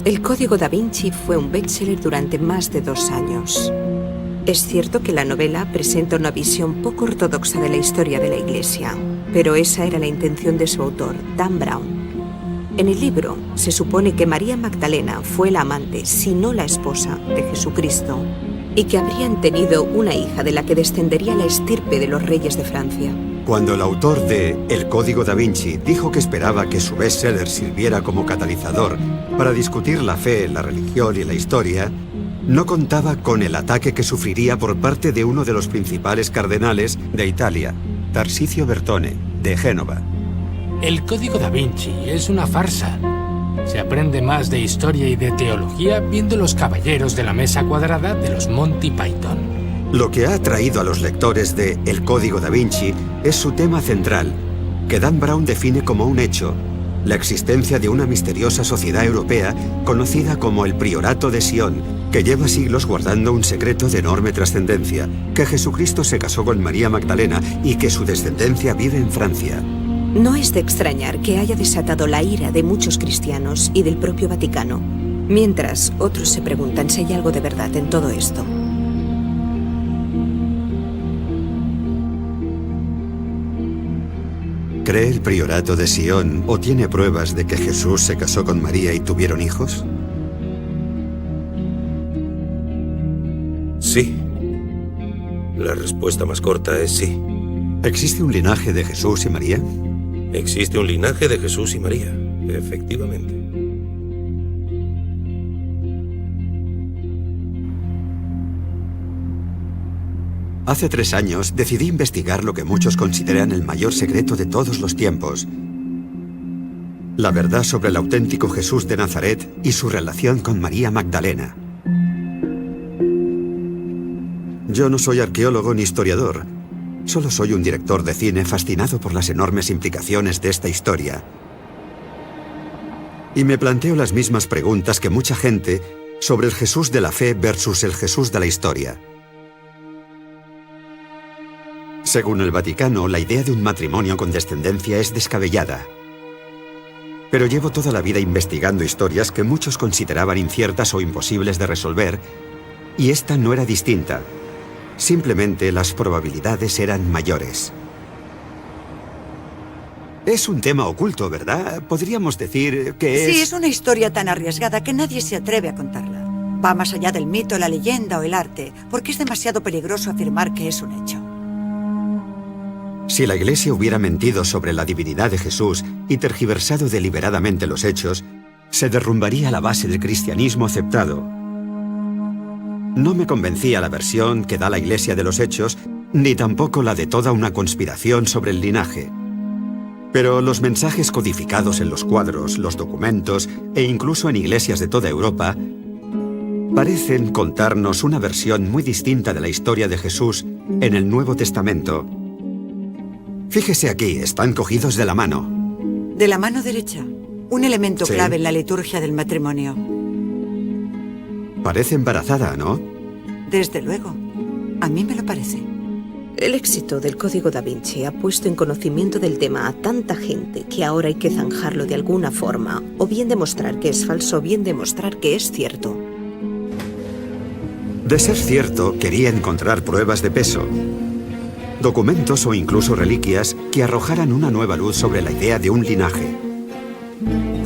El Código da Vinci fue un bestseller durante más de 2 años. Es cierto que la novela presenta una visión poco ortodoxa de la historia de la Iglesia, pero esa era la intención de su autor, Dan Brown. En el libro se supone que María Magdalena fue la amante, si no la esposa, de Jesucristo, y que habrían tenido una hija de la que descendería la estirpe de los reyes de Francia. Cuando el autor de El Código da Vinci dijo que esperaba que su bestseller sirviera como catalizador para discutir la fe, la religión y la historia, no contaba con el ataque que sufriría por parte de uno de los principales cardenales de Italia, Tarcisio Bertone, de Génova. El Código da Vinci es una farsa. Se aprende más de historia y de teología viendo Los Caballeros de la Mesa Cuadrada de los Monty Python. Lo que ha atraído a los lectores de El Código da Vinci es su tema central, que Dan Brown define como un hecho: la existencia de una misteriosa sociedad europea conocida como el Priorato de Sion, que lleva siglos guardando un secreto de enorme trascendencia, que Jesucristo se casó con María Magdalena y que su descendencia vive en Francia. No es de extrañar que haya desatado la ira de muchos cristianos y del propio Vaticano, mientras otros se preguntan si hay algo de verdad en todo esto. ¿Cree el Priorato de Sion o tiene pruebas de que Jesús se casó con María y tuvieron hijos? Sí. La respuesta más corta es sí. ¿Existe un linaje de Jesús y María? Existe un linaje de Jesús y María, efectivamente. Hace 3 años decidí investigar lo que muchos consideran el mayor secreto de todos los tiempos: la verdad sobre el auténtico Jesús de Nazaret y su relación con María Magdalena. Yo no soy arqueólogo ni historiador, solo soy un director de cine fascinado por las enormes implicaciones de esta historia. Y me planteo las mismas preguntas que mucha gente sobre el Jesús de la fe versus el Jesús de la historia. Según el Vaticano, la idea de un matrimonio con descendencia es descabellada. Pero llevo toda la vida investigando historias que muchos consideraban inciertas o imposibles de resolver, y esta no era distinta. Simplemente las probabilidades eran mayores. Es un tema oculto, ¿verdad? Podríamos decir que es... Sí, es una historia tan arriesgada que nadie se atreve a contarla. Va más allá del mito, la leyenda o el arte, porque es demasiado peligroso afirmar que es un hecho. Si la Iglesia hubiera mentido sobre la divinidad de Jesús y tergiversado deliberadamente los hechos, se derrumbaría la base del cristianismo aceptado. No me convencía la versión que da la Iglesia de los hechos, ni tampoco la de toda una conspiración sobre el linaje. Pero los mensajes codificados en los cuadros, los documentos e incluso en iglesias de toda Europa parecen contarnos una versión muy distinta de la historia de Jesús en el Nuevo Testamento. Fíjese aquí, están cogidos de la mano. De la mano derecha, un elemento Sí. clave en la liturgia del matrimonio. Parece embarazada, ¿no? Desde luego. A mí me lo parece. El éxito del Código da Vinci ha puesto en conocimiento del tema a tanta gente que ahora hay que zanjarlo de alguna forma, o bien demostrar que es falso, o bien demostrar que es cierto. De ser cierto, quería encontrar pruebas de peso. Documentos o incluso reliquias que arrojaran una nueva luz sobre la idea de un linaje.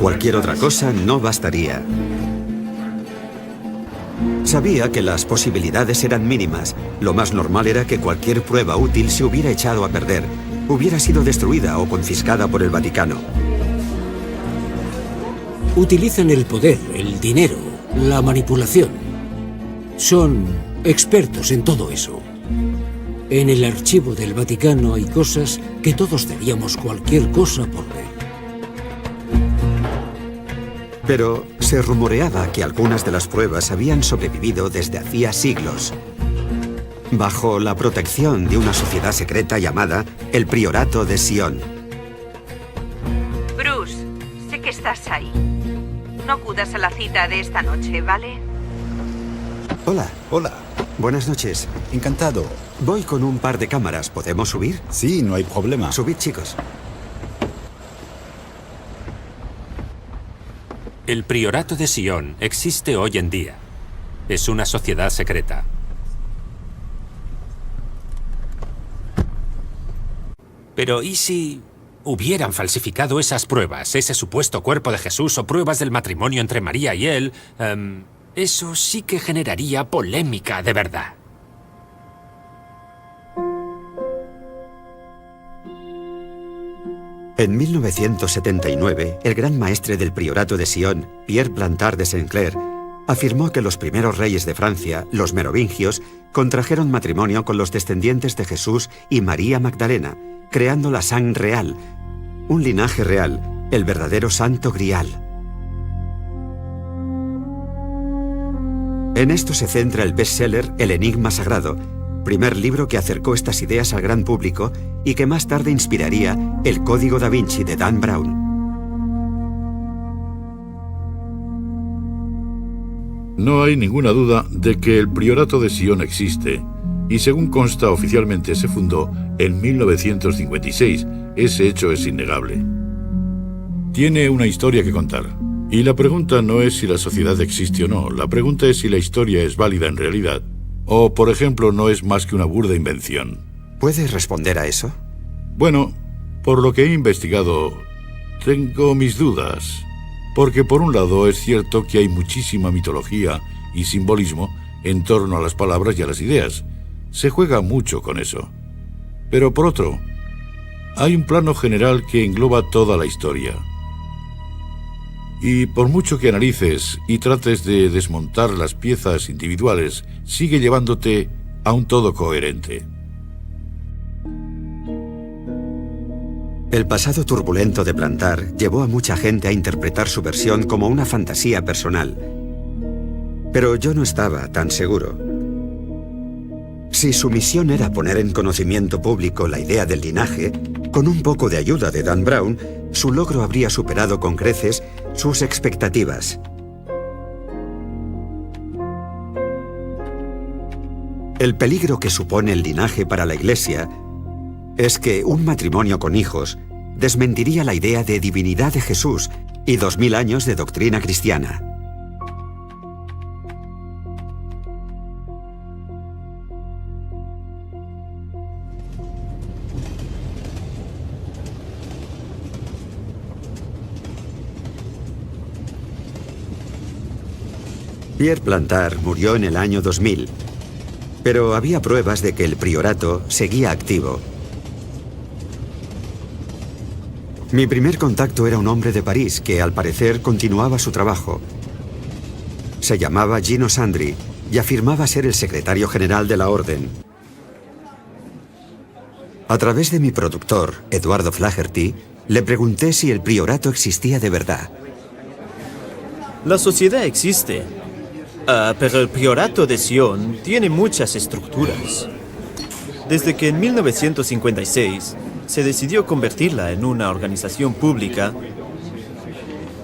Cualquier otra cosa no bastaría. Sabía que las posibilidades eran mínimas. Lo más normal era que cualquier prueba útil se hubiera echado a perder, hubiera sido destruida o confiscada por el Vaticano. Utilizan el poder, el dinero, la manipulación. Son expertos en todo eso. En el archivo del Vaticano hay cosas que todos daríamos cualquier cosa por ver. Pero se rumoreaba que algunas de las pruebas habían sobrevivido desde hacía siglos, bajo la protección de una sociedad secreta llamada el Priorato de Sion. Bruce, sé que estás ahí. No acudas a la cita de esta noche, ¿vale? Hola. Hola, Buenas noches. encantado. Voy con un par de cámaras. ¿Podemos subir? Sí, no hay problema. Subid, chicos. El Priorato de Sion existe hoy en día. Es una sociedad secreta. Pero ¿y si hubieran falsificado esas pruebas, ese supuesto cuerpo de Jesús o pruebas del matrimonio entre María y él? Eso sí que generaría polémica de verdad. En 1979, el gran maestre del Priorato de Sion, Pierre Plantard de Saint-Clair, afirmó que los primeros reyes de Francia, los merovingios, contrajeron matrimonio con los descendientes de Jesús y María Magdalena, creando la Sang Real, un linaje real, el verdadero Santo Grial. En esto se centra el bestseller El Enigma Sagrado, primer libro que acercó estas ideas al gran público y que más tarde inspiraría El Código da Vinci de Dan Brown. No hay ninguna duda de que el Priorato de Sion existe, y según consta oficialmente se fundó en 1956. Ese hecho es innegable. Tiene una historia que contar. Y la pregunta no es si la sociedad existe o no, la pregunta es si la historia es válida en realidad, o, por ejemplo, no es más que una burda invención. ¿Puedes responder a eso? Bueno, por lo que he investigado, tengo mis dudas. Porque por un lado es cierto que hay muchísima mitología y simbolismo en torno a las palabras y a las ideas. Se juega mucho con eso. Pero por otro, hay un plano general que engloba toda la historia. Y por mucho que analices y trates de desmontar las piezas individuales, sigue llevándote a un todo coherente. El pasado turbulento de Plantard llevó a mucha gente a interpretar su versión como una fantasía personal. Pero yo no estaba tan seguro. Si su misión era poner en conocimiento público la idea del linaje, con un poco de ayuda de Dan Brown, su logro habría superado con creces sus expectativas. El peligro que supone el linaje para la Iglesia es que un matrimonio con hijos desmentiría la idea de divinidad de Jesús y 2000 años de doctrina cristiana. Pierre Plantard murió en el año 2000, pero había pruebas de que el priorato seguía activo. Mi primer contacto era un hombre de París que, al parecer, continuaba su trabajo. Se llamaba Gino Sandri y afirmaba ser el secretario general de la Orden. A través de mi productor, Eduardo Flaherty, le pregunté si el priorato existía de verdad. La sociedad existe, pero el Priorato de Sion tiene muchas estructuras. Desde que en 1956 se decidió convertirla en una organización pública,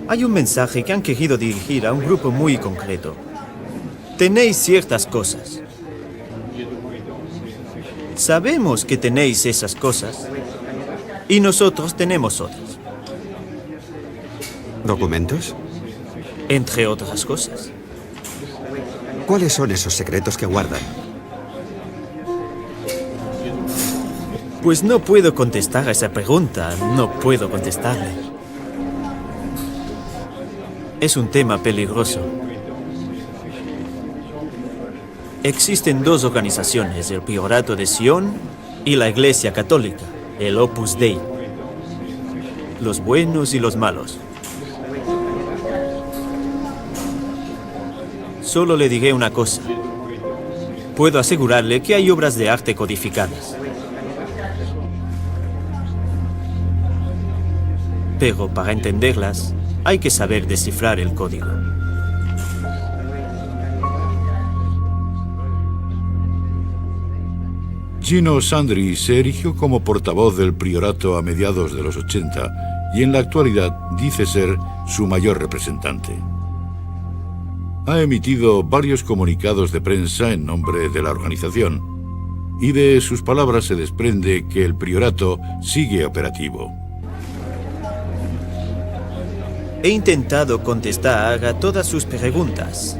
hay un mensaje que han querido dirigir a un grupo muy concreto. Tenéis ciertas cosas. Sabemos que tenéis esas cosas y nosotros tenemos otras. ¿Documentos? Entre otras cosas. ¿Cuáles son esos secretos que guardan? Pues no puedo contestar a esa pregunta, no puedo contestarle. Es un tema peligroso. Existen dos organizaciones, el Priorato de Sion y la Iglesia Católica, el Opus Dei. Los buenos y los malos. Solo le diré una cosa. puedo asegurarle que hay obras de arte codificadas. Pero para entenderlas, hay que saber descifrar el código. Gino Sandri se erigió como portavoz del priorato a mediados de los 80 y en la actualidad dice ser su mayor representante. Ha emitido varios comunicados de prensa en nombre de la organización y de sus palabras se desprende que el priorato sigue operativo. He intentado contestar a todas sus preguntas,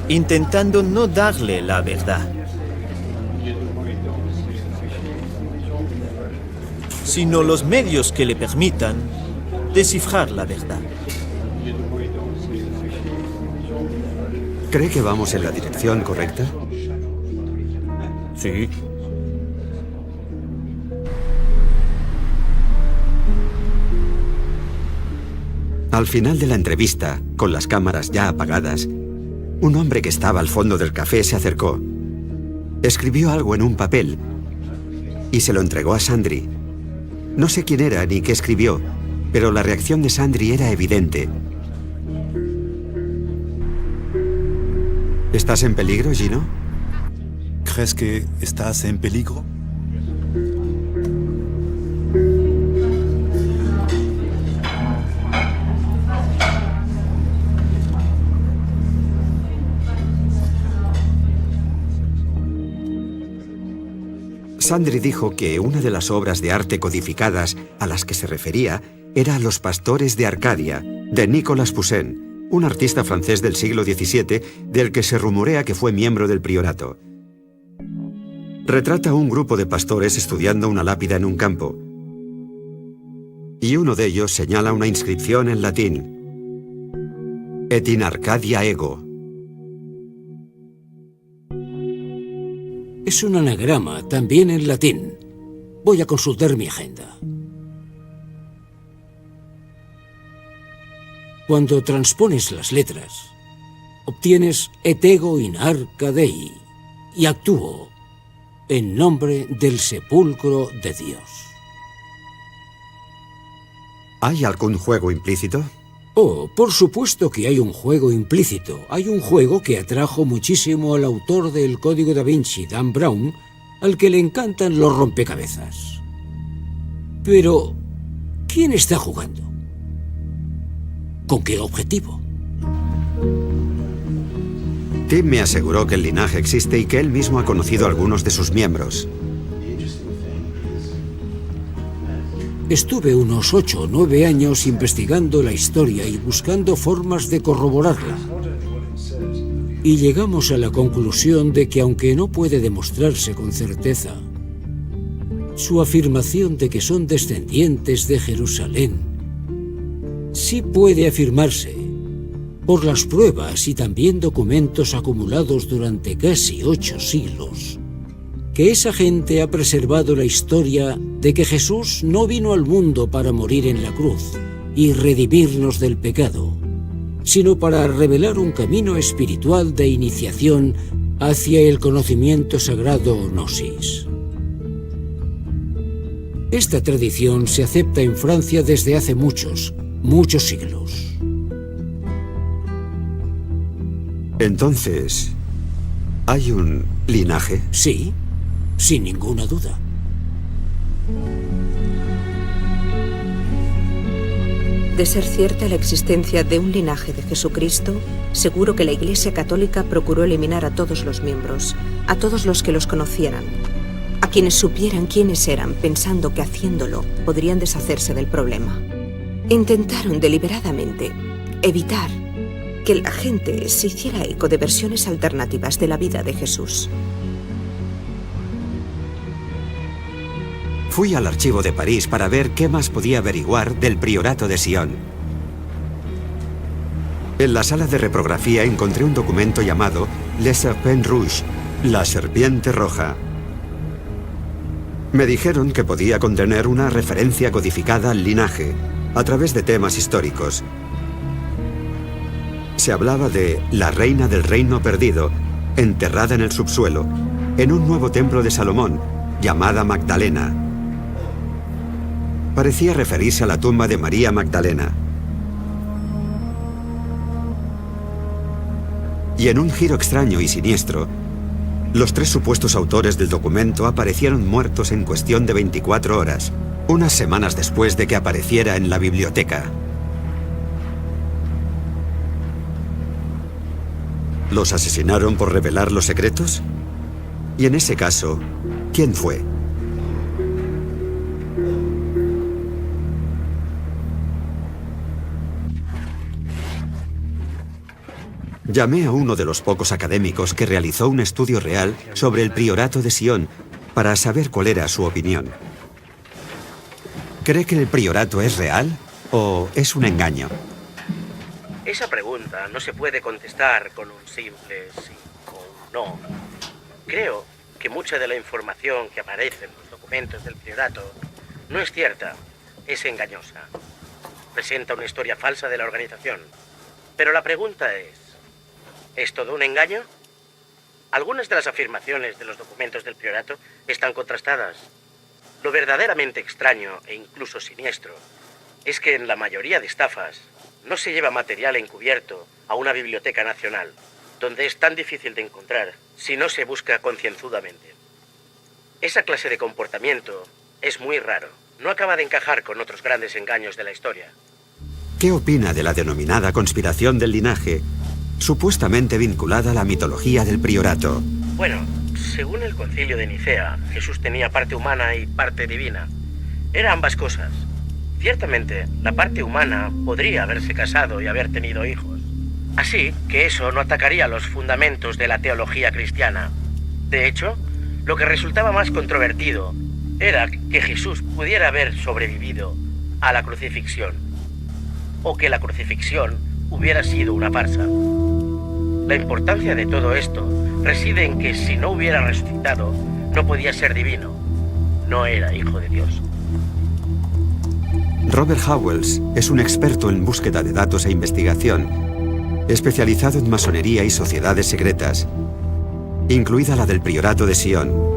intentando no darle la verdad, sino los medios que le permitan descifrar la verdad. ¿Cree que vamos en la dirección correcta? Sí. Al final de la entrevista, con las cámaras ya apagadas, un hombre que estaba al fondo del café se acercó. Escribió algo en un papel y se lo entregó a Sandri. No sé quién era ni qué escribió, pero la reacción de Sandri era evidente. ¿Estás en peligro, Gino? ¿Crees que estás en peligro? Sandri dijo que una de las obras de arte codificadas a las que se refería era Los pastores de Arcadia, de Nicolas Poussin, un artista francés del siglo XVII del que se rumorea que fue miembro del priorato. Retrata a un grupo de pastores estudiando una lápida en un campo, y uno de ellos señala una inscripción en latín: Et in Arcadia ego. Es un anagrama, también en latín. Voy a consultar mi agenda. Cuando transpones las letras, obtienes et ego in arca Dei y actúo en nombre del sepulcro de Dios. ¿Hay algún juego implícito? Oh, por supuesto que hay un juego implícito. Hay un juego que atrajo muchísimo al autor del Código da Vinci, Dan Brown, al que le encantan los rompecabezas. Pero, ¿quién está jugando? ¿Con qué objetivo? Tim me aseguró que el linaje existe y que él mismo ha conocido a algunos de sus miembros. Estuve unos 8 o 9 años investigando la historia y buscando formas de corroborarla. Y llegamos a la conclusión de que, aunque no puede demostrarse con certeza, su afirmación de que son descendientes de Jerusalén sí puede afirmarse por las pruebas y también documentos acumulados durante casi 8 siglos, que esa gente ha preservado la historia de que Jesús no vino al mundo para morir en la cruz y redimirnos del pecado, sino para revelar un camino espiritual de iniciación hacia el conocimiento sagrado o gnosis. Esta tradición se acepta en Francia desde hace muchos siglos. Entonces, ¿hay un linaje? Sí, sin ninguna duda. De ser cierta la existencia de un linaje de Jesucristo, seguro que la Iglesia Católica procuró eliminar a todos los miembros, a todos los que los conocieran, a quienes supieran quiénes eran, pensando que haciéndolo podrían deshacerse del problema. Intentaron deliberadamente evitar que la gente se hiciera eco de versiones alternativas de la vida de Jesús. Fui al archivo de París para ver qué más podía averiguar del priorato de Sion. En la sala de reprografía encontré un documento llamado Le Serpent Rouge, la serpiente roja. Me dijeron que podía contener una referencia codificada al linaje, a través de temas históricos. Se hablaba de la reina del reino perdido, enterrada en el subsuelo, en un nuevo templo de Salomón, llamada Magdalena. Parecía referirse a la tumba de María Magdalena. Y en un giro extraño y siniestro, los 3 supuestos autores del documento aparecieron muertos en cuestión de 24 horas, unas semanas después de que apareciera en la biblioteca. ¿Los asesinaron por revelar los secretos? Y en ese caso, ¿quién fue? Llamé a uno de los pocos académicos que realizó un estudio real sobre el priorato de Sion para saber cuál era su opinión. ¿Cree que el priorato es real o es un engaño? Esa pregunta no se puede contestar con un simple sí o un no. Creo que mucha de la información que aparece en los documentos del priorato no es cierta, es engañosa. Presenta una historia falsa de la organización. Pero la pregunta ¿es todo un engaño? Algunas de las afirmaciones de los documentos del priorato están contrastadas. Lo verdaderamente extraño e incluso siniestro es que en la mayoría de estafas no se lleva material encubierto a una biblioteca nacional, donde es tan difícil de encontrar si no se busca concienzudamente. Esa clase de comportamiento es muy raro. No acaba de encajar con otros grandes engaños de la historia. ¿Qué opina de la denominada conspiración del linaje, supuestamente vinculada a la mitología del priorato? Bueno, según el Concilio de Nicea, Jesús tenía parte humana y parte divina. Era ambas cosas. Ciertamente, la parte humana podría haberse casado y haber tenido hijos. Así que eso no atacaría los fundamentos de la teología cristiana. De hecho, lo que resultaba más controvertido era que Jesús pudiera haber sobrevivido a la crucifixión, o que la crucifixión hubiera sido una farsa. La importancia de todo esto reside en que si no hubiera resucitado, no podía ser divino. No era hijo de Dios. Robert Howells es un experto en búsqueda de datos e investigación, especializado en masonería y sociedades secretas, incluida la del priorato de Sion.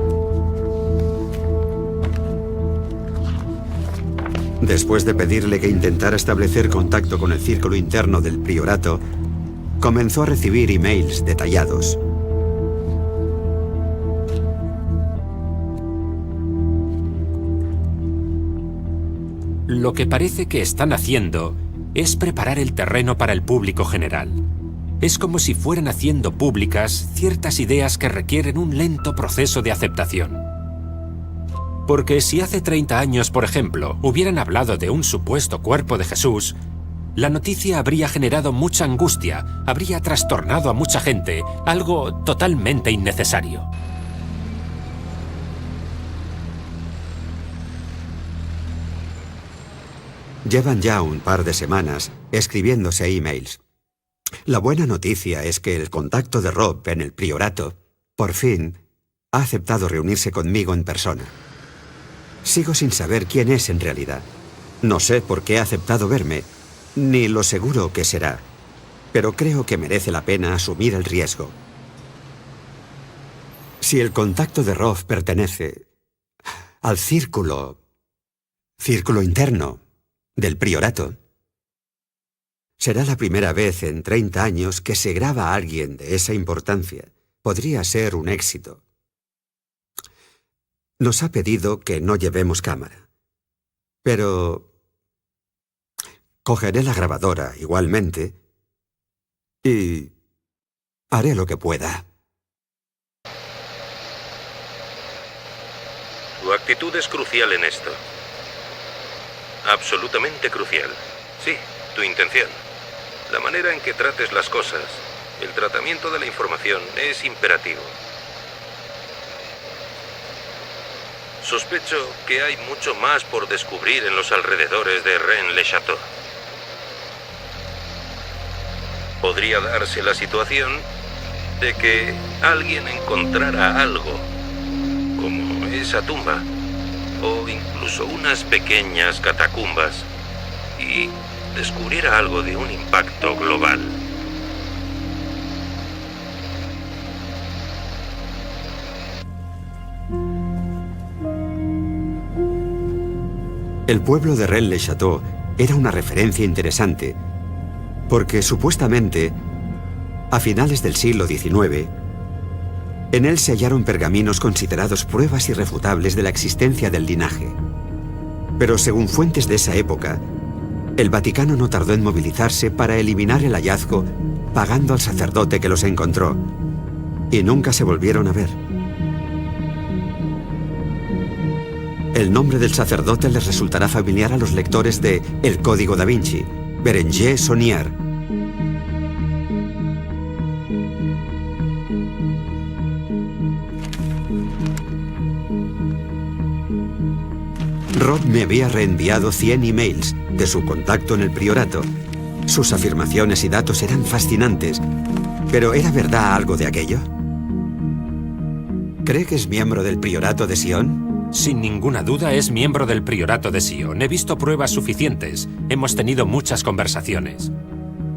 Después de pedirle que intentara establecer contacto con el círculo interno del priorato, comenzó a recibir emails detallados. Lo que parece que están haciendo es preparar el terreno para el público general. Es como si fueran haciendo públicas ciertas ideas que requieren un lento proceso de aceptación. Porque si hace 30 años, por ejemplo, hubieran hablado de un supuesto cuerpo de Jesús, la noticia habría generado mucha angustia, habría trastornado a mucha gente, algo totalmente innecesario. Llevan ya un par de semanas escribiéndose emails. La buena noticia es que el contacto de Rob en el priorato, por fin, ha aceptado reunirse conmigo en persona. Sigo sin saber quién es en realidad. No sé por qué ha aceptado verme, ni lo seguro que será, pero creo que merece la pena asumir el riesgo. Si el contacto de Rob pertenece al círculo interno del priorato, será la primera vez en 30 años que se graba a alguien de esa importancia. Podría ser un éxito. Nos ha pedido que no llevemos cámara, pero cogeré la grabadora igualmente y haré lo que pueda. Tu actitud es crucial en esto. Absolutamente crucial. Sí, tu intención. La manera en que trates las cosas, el tratamiento de la información es imperativo. Sospecho que hay mucho más por descubrir en los alrededores de Rennes-le-Château. Podría darse la situación de que alguien encontrara algo, como esa tumba, o incluso unas pequeñas catacumbas, y descubriera algo de un impacto global. El pueblo de Rennes-le-Château era una referencia interesante porque supuestamente, a finales del siglo XIX, en él se hallaron pergaminos considerados pruebas irrefutables de la existencia del linaje. Pero según fuentes de esa época, el Vaticano no tardó en movilizarse para eliminar el hallazgo, pagando al sacerdote que los encontró, y nunca se volvieron a ver. El nombre del sacerdote les resultará familiar a los lectores de El Código da Vinci, Berenguer Saunier. Rob me había reenviado 100 emails de su contacto en el priorato. Sus afirmaciones y datos eran fascinantes, pero ¿era verdad algo de aquello? ¿Cree que es miembro del priorato de Sion? Sin ninguna duda es miembro del priorato de Sion. He visto pruebas suficientes. Hemos tenido muchas conversaciones.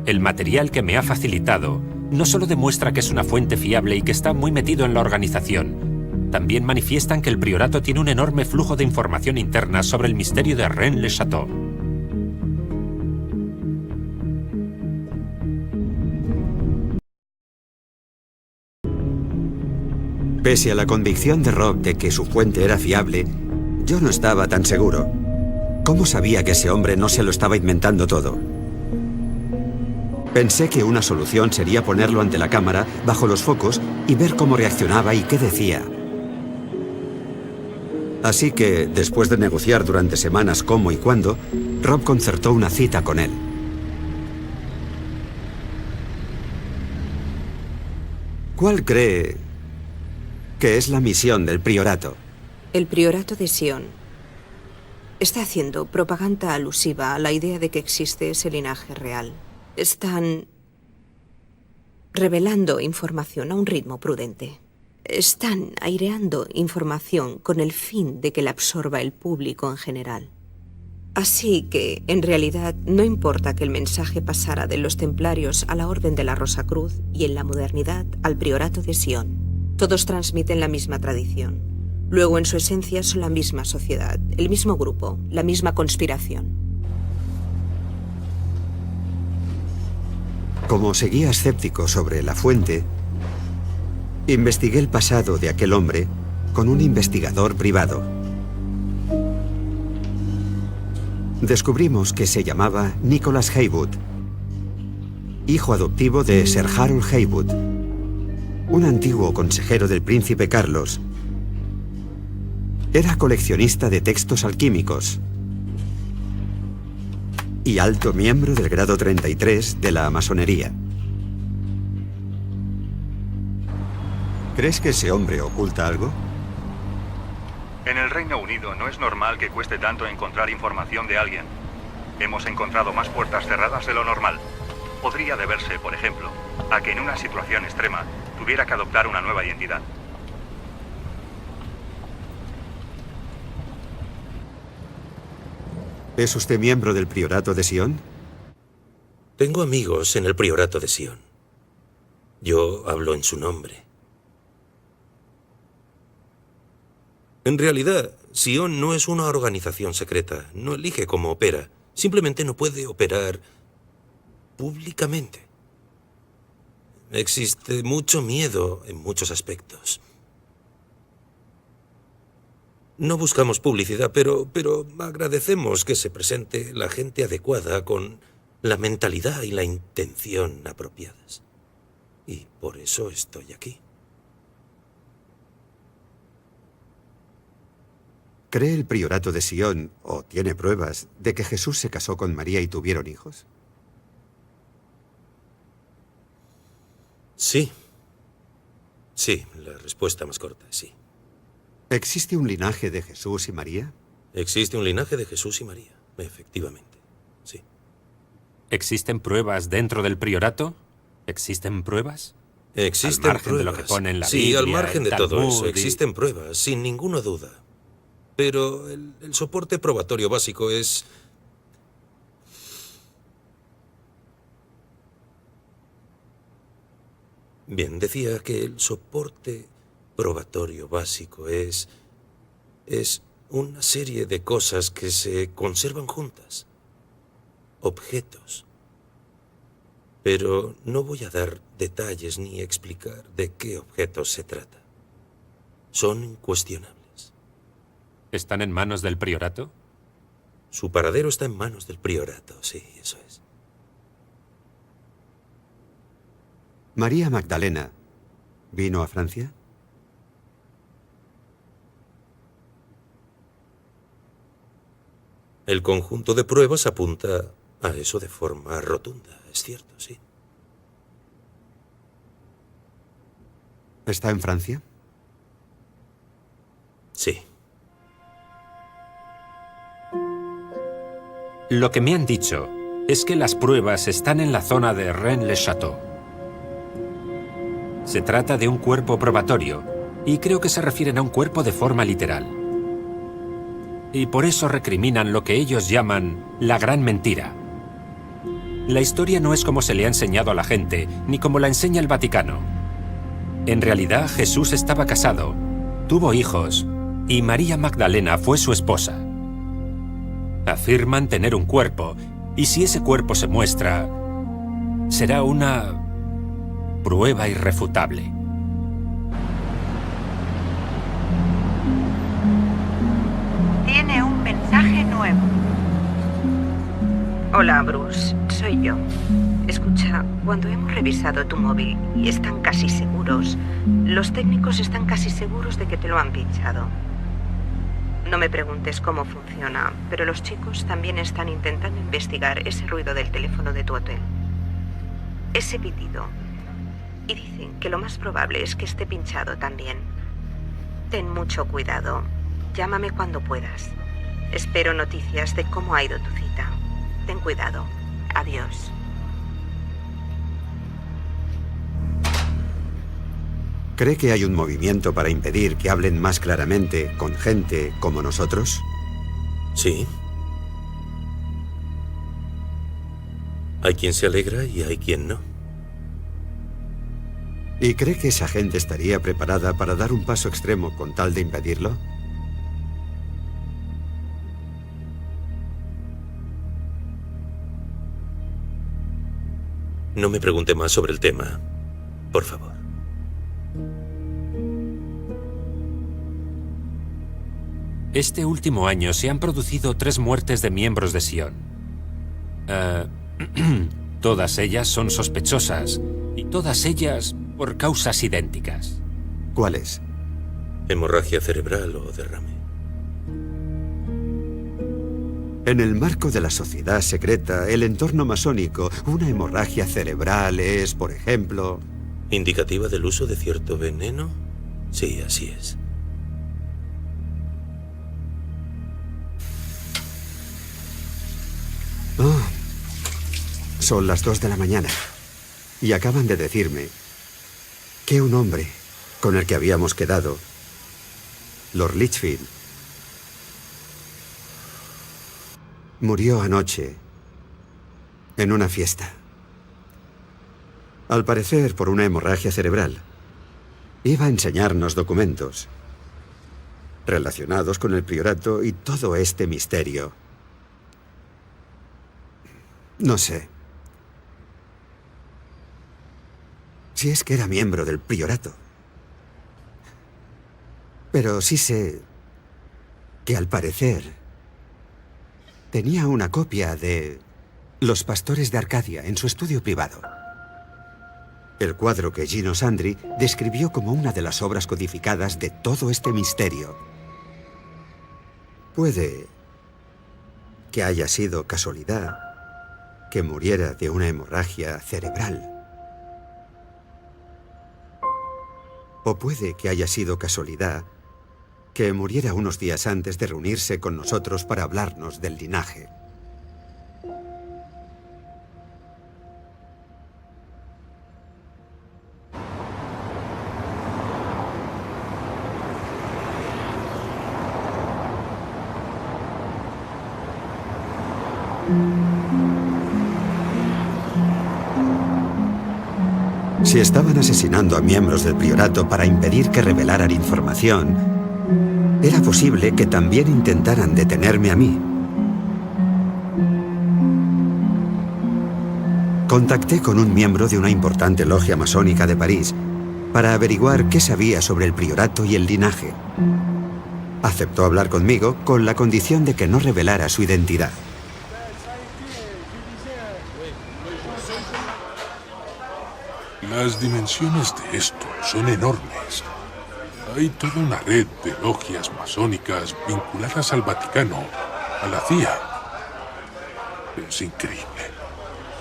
El material que me ha facilitado no solo demuestra que es una fuente fiable y que está muy metido en la organización, también manifiestan que el priorato tiene un enorme flujo de información interna sobre el misterio de Rennes-le-Château. Pese a la convicción de Rob de que su fuente era fiable, yo no estaba tan seguro. ¿Cómo sabía que ese hombre no se lo estaba inventando todo? Pensé que una solución sería ponerlo ante la cámara, bajo los focos, y ver cómo reaccionaba y qué decía. Así que, después de negociar durante semanas cómo y cuándo, Rob concertó una cita con él. ¿Cuál cree que es la misión del priorato? El priorato de Sion está haciendo propaganda alusiva a la idea de que existe ese linaje real. Están revelando información a un ritmo prudente. Están aireando información con el fin de que la absorba el público en general. Así que, en realidad, no importa que el mensaje pasara de los templarios a la Orden de la Rosa Cruz y en la modernidad al priorato de Sion. Todos transmiten la misma tradición. Luego, en su esencia, son la misma sociedad, el mismo grupo, la misma conspiración. Como seguía escéptico sobre la fuente, investigué el pasado de aquel hombre con un investigador privado. Descubrimos que se llamaba Nicholas Heywood, hijo adoptivo de Sir Harold Heywood, un antiguo consejero del príncipe Carlos. Era coleccionista de textos alquímicos y alto miembro del grado 33 de la masonería. ¿Crees que ese hombre oculta algo? En el Reino Unido no es normal que cueste tanto encontrar información de alguien. Hemos encontrado más puertas cerradas de lo normal. Podría deberse, por ejemplo, a que en una situación extrema tuviera que adoptar una nueva identidad. ¿Es usted miembro del priorato de Sion? Tengo amigos en el priorato de Sion. Yo hablo en su nombre. En realidad, Sion no es una organización secreta. No elige cómo opera. Simplemente no puede operar públicamente. Existe mucho miedo en muchos aspectos. No buscamos publicidad, pero agradecemos que se presente la gente adecuada con la mentalidad y la intención apropiadas. Y por eso estoy aquí. ¿Cree el priorato de Sion, o tiene pruebas, de que Jesús se casó con María y tuvieron hijos? Sí. Sí, la respuesta más corta es sí. ¿Existe un linaje de Jesús y María? Existe un linaje de Jesús y María, efectivamente, sí. ¿Existen pruebas dentro del priorato? ¿Existen pruebas? Existen al margen pruebas. de lo que pone en la sí, Biblia, al margen de el todo Talmud eso, existen pruebas, sin ninguna duda. Pero el soporte probatorio básico es... Bien, decía que el soporte probatorio básico es una serie de cosas que se conservan juntas. Objetos. Pero no voy a dar detalles ni explicar de qué objetos se trata. Son incuestionables. ¿Están en manos del priorato? Su paradero está en manos del priorato, sí, eso es. ¿María Magdalena vino a Francia? El conjunto de pruebas apunta a eso de forma rotunda, es cierto, sí. ¿Está en Francia? Sí. Lo que me han dicho es que las pruebas están en la zona de Rennes-le-Château. Se trata de un cuerpo probatorio, y creo que se refieren a un cuerpo de forma literal. Y por eso recriminan lo que ellos llaman la gran mentira. La historia no es como se le ha enseñado a la gente, ni como la enseña el Vaticano. En realidad, Jesús estaba casado, tuvo hijos, y María Magdalena fue su esposa. Afirman tener un cuerpo, y si ese cuerpo se muestra, será una prueba irrefutable. Tiene un mensaje nuevo. Hola, Bruce. Soy yo. Escucha, cuando hemos revisado tu móvil y están casi seguros, los técnicos están casi seguros de que te lo han pinchado. No me preguntes cómo funciona, pero los chicos también están intentando investigar ese ruido del teléfono de tu hotel. Ese pitido. Y dicen que lo más probable es que esté pinchado también. Ten mucho cuidado. Llámame cuando puedas. Espero noticias de cómo ha ido tu cita. Ten cuidado. Adiós. ¿Cree que hay un movimiento para impedir que hablen más claramente con gente como nosotros? Sí. Hay quien se alegra y hay quien no. ¿Y cree que esa gente estaría preparada para dar un paso extremo con tal de impedirlo? No me pregunte más sobre el tema, por favor. Este último año se han producido 3 muertes de miembros de Sion. Todas ellas son sospechosas, y todas ellas por causas idénticas. ¿Cuáles? Hemorragia cerebral o derrame. En el marco de la sociedad secreta, el entorno masónico, una hemorragia cerebral es, por ejemplo... ¿Indicativa del uso de cierto veneno? Sí, así es. Oh, son las 2 de la mañana y acaban de decirme que un hombre con el que habíamos quedado, Lord Litchfield, murió anoche en una fiesta. Al parecer por una hemorragia cerebral. Iba a enseñarnos documentos relacionados con el priorato y todo este misterio. No sé si es que era miembro del priorato, pero sí sé que al parecer tenía una copia de Los pastores de Arcadia en su estudio privado. El cuadro que Gino Sandri describió como una de las obras codificadas de todo este misterio. Puede que haya sido casualidad que muriera de una hemorragia cerebral. O puede que haya sido casualidad que muriera unos días antes de reunirse con nosotros para hablarnos del linaje. Si estaban asesinando a miembros del priorato para impedir que revelaran información, era posible que también intentaran detenerme a mí. Contacté con un miembro de una importante logia masónica de París para averiguar qué sabía sobre el priorato y el linaje. Aceptó hablar conmigo con la condición de que no revelara su identidad. Las dimensiones de esto son enormes. Hay toda una red de logias masónicas vinculadas al Vaticano, a la CIA. Es increíble.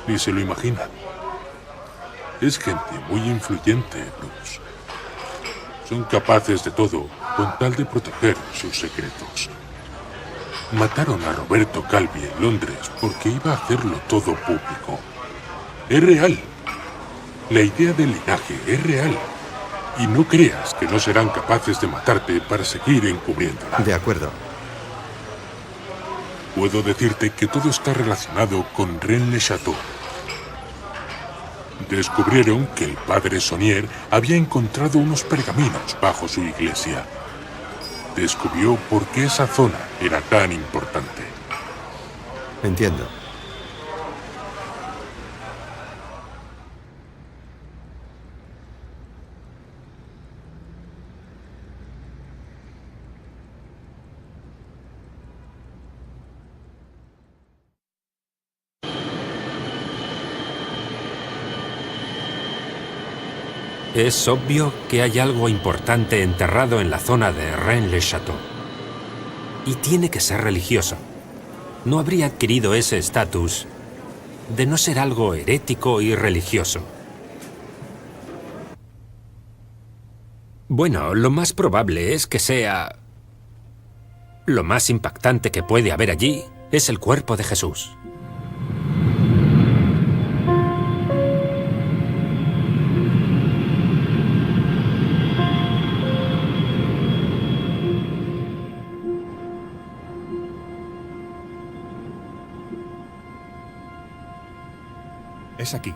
Ni se lo imaginan. Es gente muy influyente, Bruce. Son capaces de todo con tal de proteger sus secretos. Mataron a Roberto Calvi en Londres porque iba a hacerlo todo público. Es real. La idea del linaje es real. Y no creas que no serán capaces de matarte para seguir encubriéndola. De acuerdo. Puedo decirte que todo está relacionado con Rennes-le-Château. Descubrieron que el padre Saunier había encontrado unos pergaminos bajo su iglesia. Descubrió por qué esa zona era tan importante. Entiendo. Es obvio que hay algo importante enterrado en la zona de Rennes-le-Château. Y tiene que ser religioso. No habría adquirido ese estatus de no ser algo herético y religioso. Bueno, lo más probable es que sea... Lo más impactante que puede haber allí es el cuerpo de Jesús. Es aquí.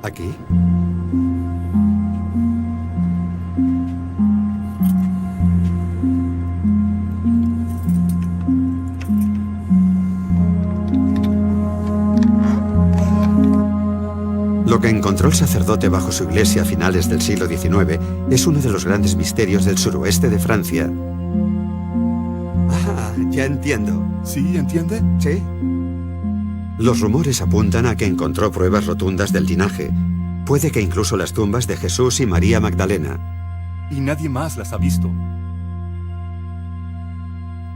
¿Aquí? Lo que encontró el sacerdote bajo su iglesia a finales del siglo XIX es uno de los grandes misterios del suroeste de Francia. Ah, ya entiendo. ¿Sí, entiende? Sí. Los rumores apuntan a que encontró pruebas rotundas del linaje. Puede que incluso las tumbas de Jesús y María Magdalena. Y nadie más las ha visto.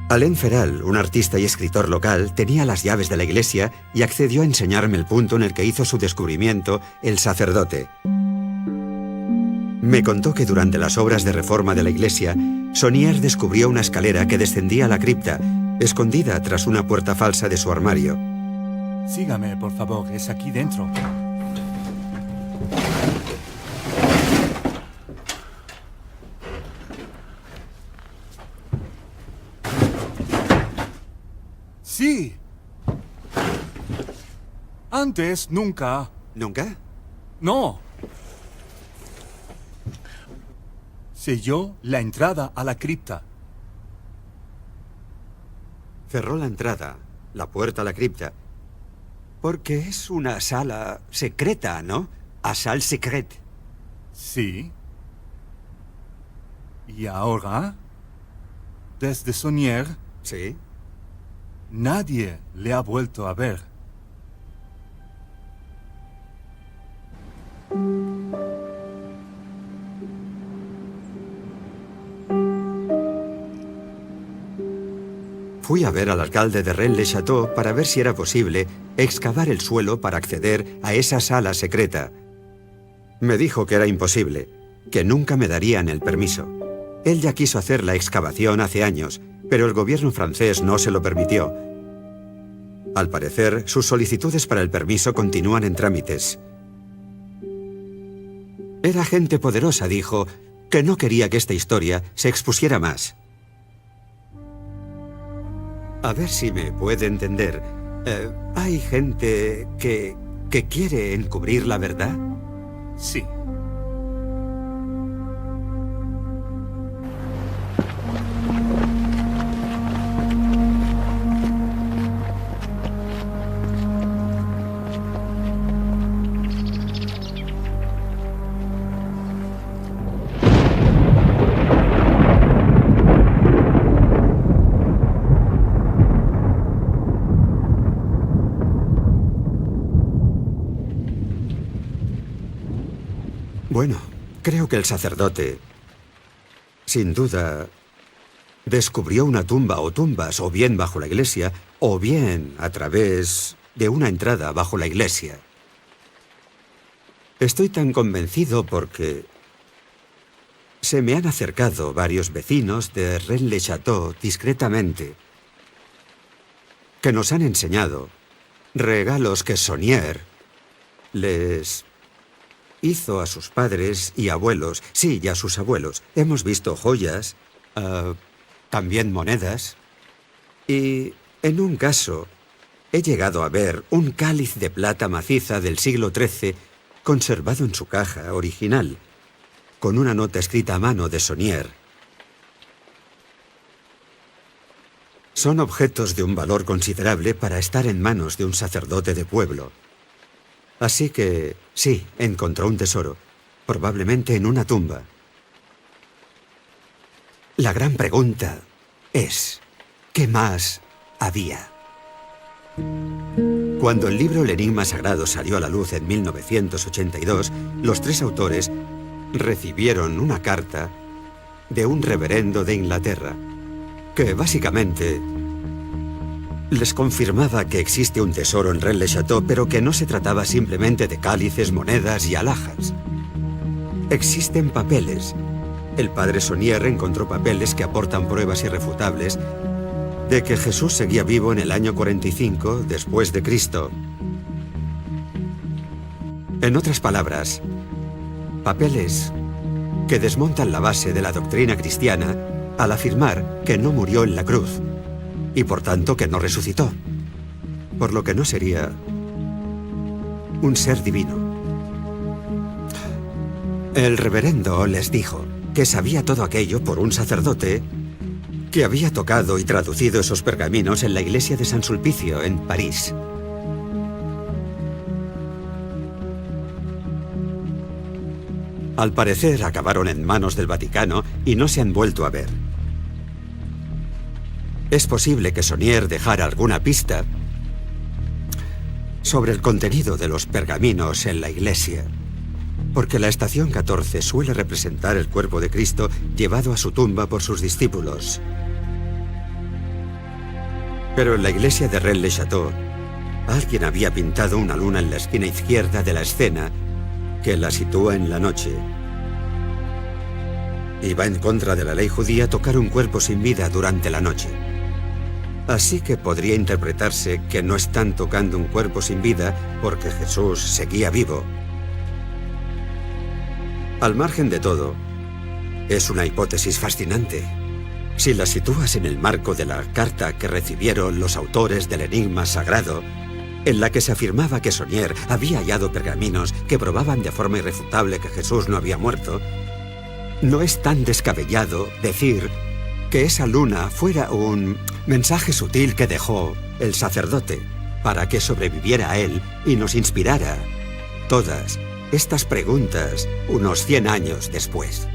Alain Feral, un artista y escritor local, tenía las llaves de la iglesia y accedió a enseñarme el punto en el que hizo su descubrimiento el sacerdote. Me contó que durante las obras de reforma de la iglesia, Saunier descubrió una escalera que descendía a la cripta, escondida tras una puerta falsa de su armario. Sígame, por favor, es aquí dentro. Sí. Antes, nunca. ¿Nunca? No. Selló la entrada a la cripta. Cerró la entrada, la puerta a la cripta. Porque es una sala secreta, ¿no? A salle secrète. Sí. Y ahora, desde Saunier, sí, nadie le ha vuelto a ver. Fui a ver al alcalde de Rennes-le-Château para ver si era posible excavar el suelo para acceder a esa sala secreta. Me dijo que era imposible, que nunca me darían el permiso. Él ya quiso hacer la excavación hace años, pero el gobierno francés no se lo permitió. Al parecer, sus solicitudes para el permiso continúan en trámites. Era gente poderosa, dijo, que no quería que esta historia se expusiera más. A ver si me puede entender. ¿Hay gente que quiere encubrir la verdad? Sí. Bueno, creo que el sacerdote, sin duda, descubrió una tumba o tumbas, o bien bajo la iglesia, o bien a través de una entrada bajo la iglesia. Estoy tan convencido porque se me han acercado varios vecinos de Rennes-le-Château discretamente, que nos han enseñado regalos que Saunier les hizo a sus padres y abuelos. Sí, y a sus abuelos. Hemos visto joyas, también monedas, y en un caso he llegado a ver un cáliz de plata maciza del siglo XIII conservado en su caja original, con una nota escrita a mano de Saunier. Son objetos de un valor considerable para estar en manos de un sacerdote de pueblo. Así que, sí, encontró un tesoro, probablemente en una tumba. La gran pregunta es, ¿qué más había? Cuando el libro El Enigma Sagrado salió a la luz en 1982, los tres autores recibieron una carta de un reverendo de Inglaterra que básicamente les confirmaba que existe un tesoro en Rennes-le-Château, pero que no se trataba simplemente de cálices, monedas y alhajas. Existen papeles. El padre Saunier encontró papeles que aportan pruebas irrefutables de que Jesús seguía vivo en el año 45 después de Cristo. En otras palabras, papeles que desmontan la base de la doctrina cristiana al afirmar que no murió en la cruz y por tanto que no resucitó, por lo que no sería un ser divino. El reverendo les dijo que sabía todo aquello por un sacerdote que había tocado y traducido esos pergaminos en la iglesia de San Sulpicio, en París. Al parecer acabaron en manos del Vaticano y no se han vuelto a ver. Es posible que Saunier dejara alguna pista sobre el contenido de los pergaminos en la iglesia, porque la estación 14 suele representar el cuerpo de Cristo llevado a su tumba por sus discípulos. Pero en la iglesia de Rennes-le-Château, alguien había pintado una luna en la esquina izquierda de la escena que la sitúa en la noche. Y va en contra de la ley judía tocar un cuerpo sin vida durante la noche. Así que podría interpretarse que no están tocando un cuerpo sin vida porque Jesús seguía vivo. Al margen de todo, es una hipótesis fascinante. Si la sitúas en el marco de la carta que recibieron los autores del Enigma Sagrado, en la que se afirmaba que Saunier había hallado pergaminos que probaban de forma irrefutable que Jesús no había muerto, no es tan descabellado decir que esa luna fuera un mensaje sutil que dejó el sacerdote para que sobreviviera a él y nos inspirara todas estas preguntas unos 100 años después.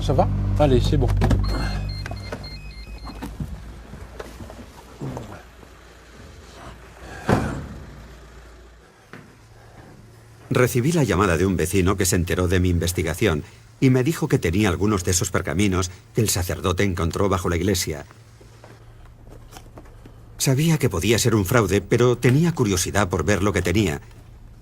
Ça va? Allez, c'est bon. Recibí la llamada de un vecino que se enteró de mi investigación y me dijo que tenía algunos de esos pergaminos que el sacerdote encontró bajo la iglesia. Sabía que podía ser un fraude, pero tenía curiosidad por ver lo que tenía,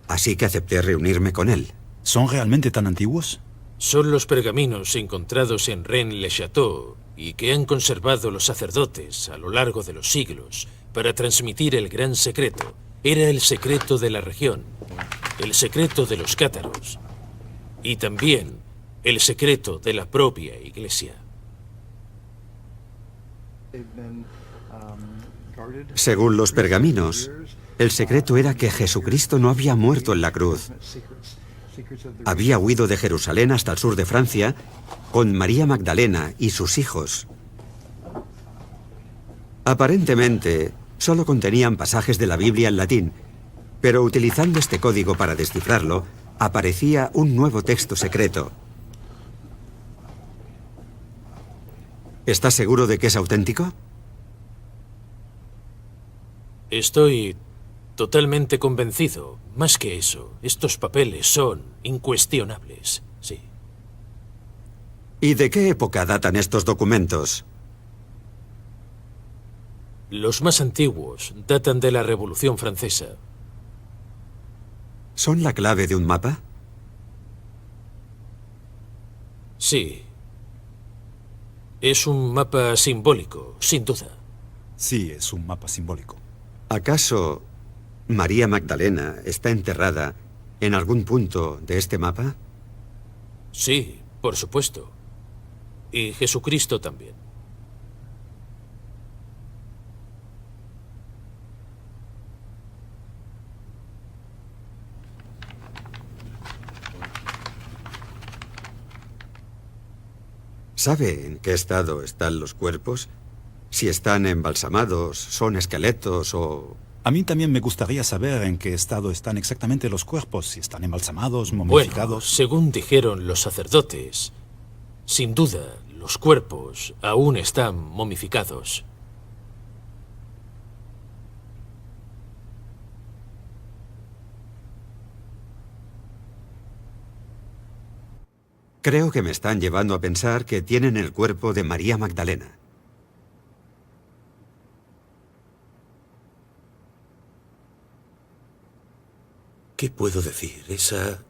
así que acepté reunirme con él. ¿Son realmente tan antiguos? Son los pergaminos encontrados en Rennes-le-Château y que han conservado los sacerdotes a lo largo de los siglos para transmitir el gran secreto. Era el secreto de la región, el secreto de los cátaros y también el secreto de la propia iglesia. Según los pergaminos, el secreto era que Jesucristo no había muerto en la cruz. Había huido de Jerusalén hasta el sur de Francia con María Magdalena y sus hijos. Aparentemente, solo contenían pasajes de la Biblia en latín, pero utilizando este código para descifrarlo, aparecía un nuevo texto secreto. ¿Estás seguro de que es auténtico? Estoy totalmente convencido. Más que eso, estos papeles son incuestionables, sí. ¿Y de qué época datan estos documentos? Los más antiguos datan de la Revolución Francesa. ¿Son la clave de un mapa? Sí. Es un mapa simbólico, sin duda. Sí, es un mapa simbólico. ¿Acaso María Magdalena está enterrada en algún punto de este mapa? Sí, por supuesto. Y Jesucristo también. ¿Sabe en qué estado están los cuerpos? Si están embalsamados, son esqueletos o... A mí también me gustaría saber en qué estado están exactamente los cuerpos, si están embalsamados, momificados... Bueno, según dijeron los sacerdotes, sin duda, los cuerpos aún están momificados. Creo que me están llevando a pensar que tienen el cuerpo de María Magdalena. ¿Qué puedo decir? Esa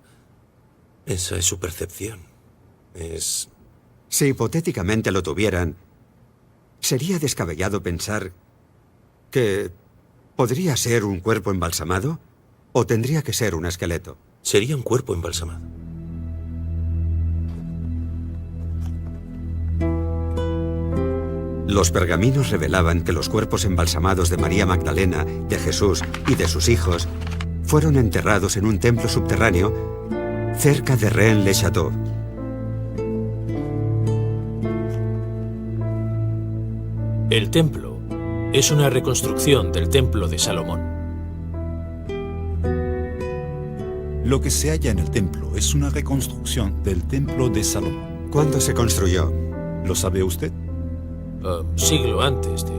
es su percepción. Si hipotéticamente lo tuvieran, ¿sería descabellado pensar que podría ser un cuerpo embalsamado o tendría que ser un esqueleto? Sería un cuerpo embalsamado. Los pergaminos revelaban que los cuerpos embalsamados de María Magdalena, de Jesús y de sus hijos fueron enterrados en un templo subterráneo cerca de Rennes-le-Château. El templo es una reconstrucción del templo de Salomón. Lo que se halla en el templo es una reconstrucción del templo de Salomón. ¿Cuándo se construyó? ¿Lo sabe usted? Siglo antes de...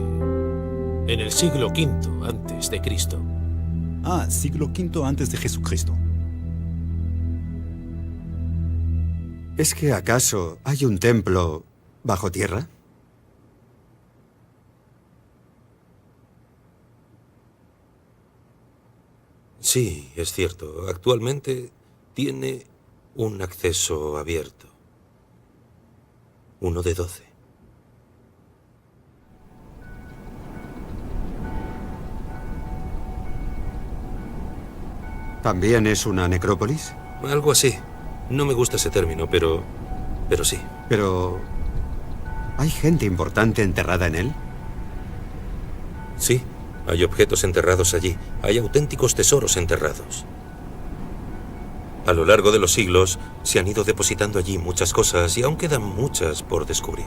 En el siglo V antes de Cristo. Ah, siglo V antes de Jesucristo. ¿Es que acaso hay un templo bajo tierra? Sí, es cierto. Actualmente tiene un acceso abierto. Uno de 12. ¿También es una necrópolis? Algo así. No me gusta ese término, pero sí. Pero... ¿hay gente importante enterrada en él? Sí, hay objetos enterrados allí. Hay auténticos tesoros enterrados. A lo largo de los siglos se han ido depositando allí muchas cosas y aún quedan muchas por descubrir.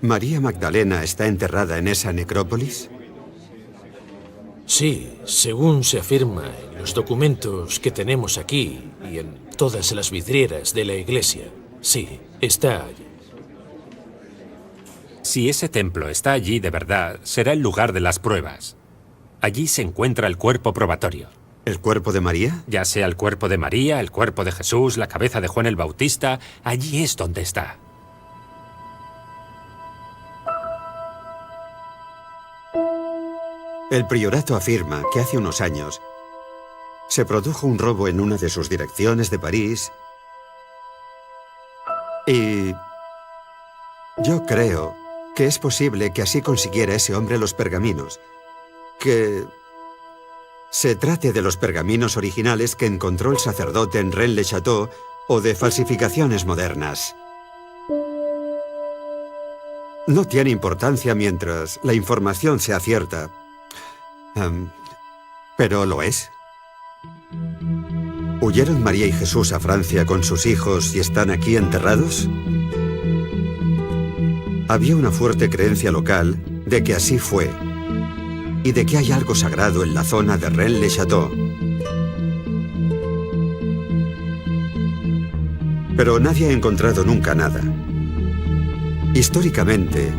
¿María Magdalena está enterrada en esa necrópolis? Sí, según se afirma en los documentos que tenemos aquí y en todas las vidrieras de la iglesia. Sí, está allí. Si ese templo está allí de verdad, será el lugar de las pruebas. Allí se encuentra el cuerpo probatorio. ¿El cuerpo de María? Ya sea el cuerpo de María, el cuerpo de Jesús, la cabeza de Juan el Bautista, allí es donde está. El priorato afirma que hace unos años se produjo un robo en una de sus direcciones de París y yo creo que es posible que así consiguiera ese hombre los pergaminos, que se trate de los pergaminos originales que encontró el sacerdote en Rennes-le-Château o de falsificaciones modernas. No tiene importancia mientras la información sea cierta. ¿Pero lo es? ¿Huyeron María y Jesús a Francia con sus hijos y están aquí enterrados? Había una fuerte creencia local de que así fue y de que hay algo sagrado en la zona de Rennes-le-Château. Pero nadie ha encontrado nunca nada. Históricamente,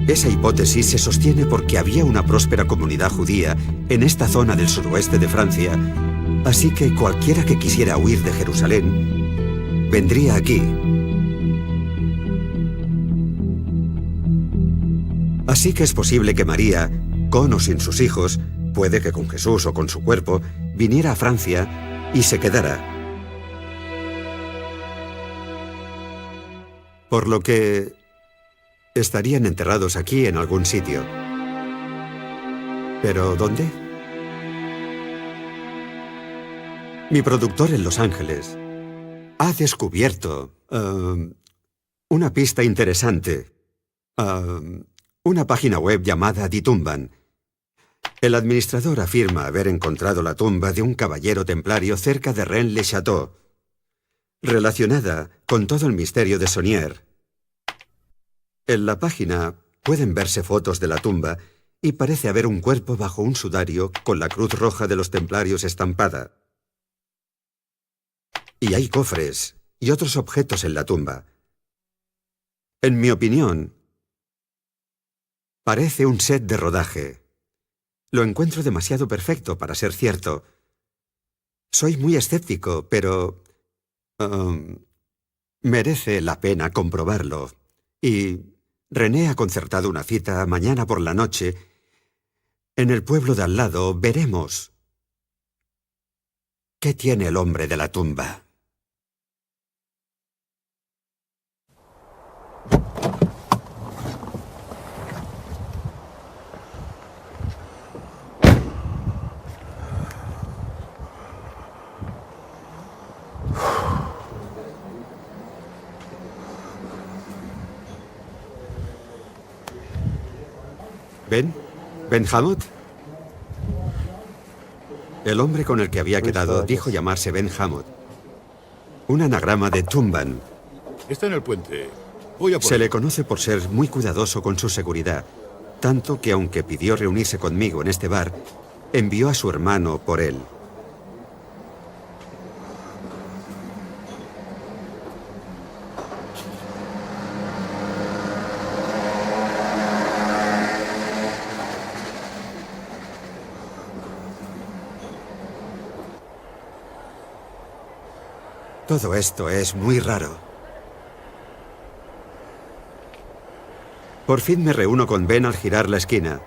esa hipótesis se sostiene porque había una próspera comunidad judía en esta zona del suroeste de Francia, así que cualquiera que quisiera huir de Jerusalén vendría aquí. Así que es posible que María, con o sin sus hijos, puede que con Jesús o con su cuerpo, viniera a Francia y se quedara. Por lo que estarían enterrados aquí en algún sitio. ¿Pero dónde? Mi productor en Los Ángeles ha descubierto una pista interesante. Una página web llamada Die Tumban. El administrador afirma haber encontrado la tumba de un caballero templario cerca de Rennes-le-Château, relacionada con todo el misterio de Saunier. En la página pueden verse fotos de la tumba y parece haber un cuerpo bajo un sudario con la cruz roja de los templarios estampada. Y hay cofres y otros objetos en la tumba. En mi opinión, parece un set de rodaje. Lo encuentro demasiado perfecto para ser cierto. Soy muy escéptico, pero merece la pena comprobarlo. Y René ha concertado una cita mañana por la noche. En el pueblo de al lado veremos qué tiene el hombre de la tumba. ¿Ben Hamot? El hombre con el que había quedado dijo llamarse Ben Hamot. Un anagrama de Tumban. Está en el puente. Voy a por Se él. le conoce por ser muy cuidadoso con su seguridad, tanto que aunque pidió reunirse conmigo en este bar, envió a su hermano por él. Todo esto es muy raro. Por fin me reúno con Ben al girar la esquina.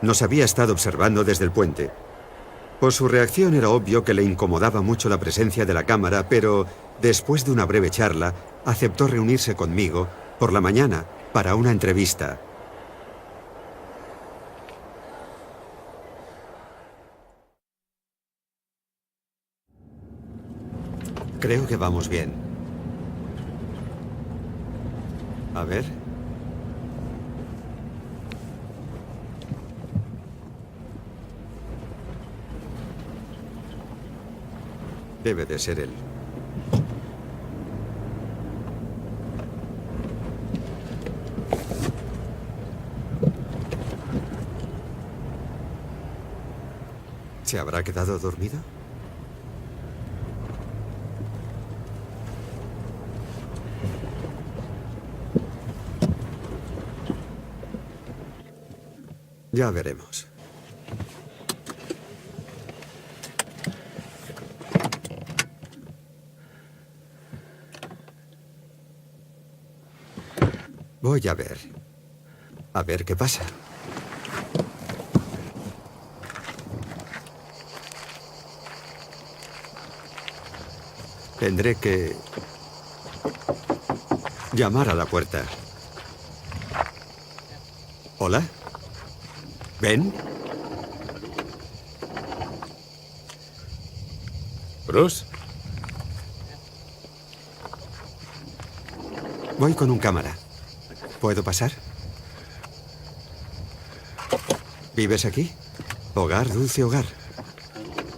Nos había estado observando desde el puente. Por su reacción era obvio que le incomodaba mucho la presencia de la cámara, pero después de una breve charla, aceptó reunirse conmigo por la mañana para una entrevista. Creo que vamos bien. A ver. Debe de ser él. ¿Se habrá quedado dormido? Ya veremos. Voy a ver. A ver qué pasa. Tendré que llamar a la puerta. ¿Hola? ¿Ben? ¿Bruce? Voy con un cámara. ¿Puedo pasar? ¿Vives aquí? Hogar, dulce hogar.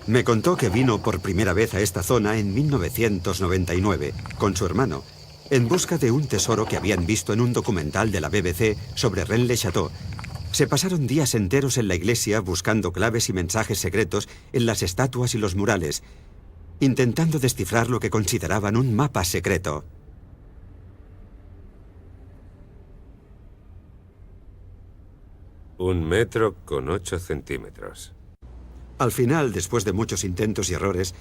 Me contó que vino por primera vez a esta zona en 1999 con su hermano, en busca de un tesoro que habían visto en un documental de la BBC sobre Rennes-le-Château. Se pasaron días enteros en la iglesia buscando claves y mensajes secretos en las estatuas y los murales. intentando descifrar lo que consideraban un mapa secreto. Un metro con 8 centímetros. Al final, después de muchos intentos y errores,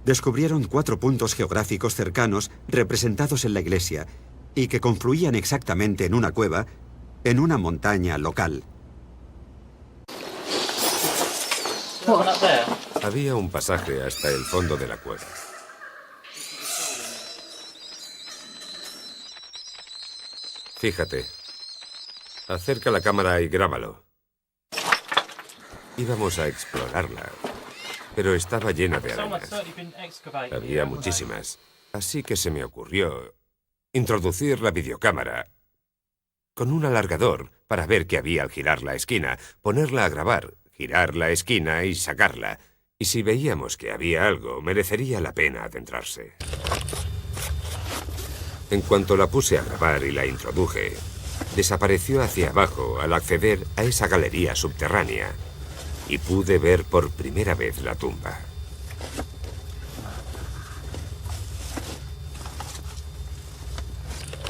descubrieron 4 puntos geográficos cercanos representados en la iglesia y que confluían exactamente en una cueva, en una montaña local. Había un pasaje hasta el fondo de la cueva. Fíjate. Acerca la cámara y grábalo. Íbamos a explorarla, pero estaba llena de arañas. Había muchísimas. Así que se me ocurrió introducir la videocámara con un alargador para ver qué había al girar la esquina, ponerla a grabar, girar la esquina y sacarla. Y si veíamos que había algo, merecería la pena adentrarse. En cuanto la puse a grabar y la introduje, desapareció hacia abajo al acceder a esa galería subterránea y pude ver por primera vez la tumba.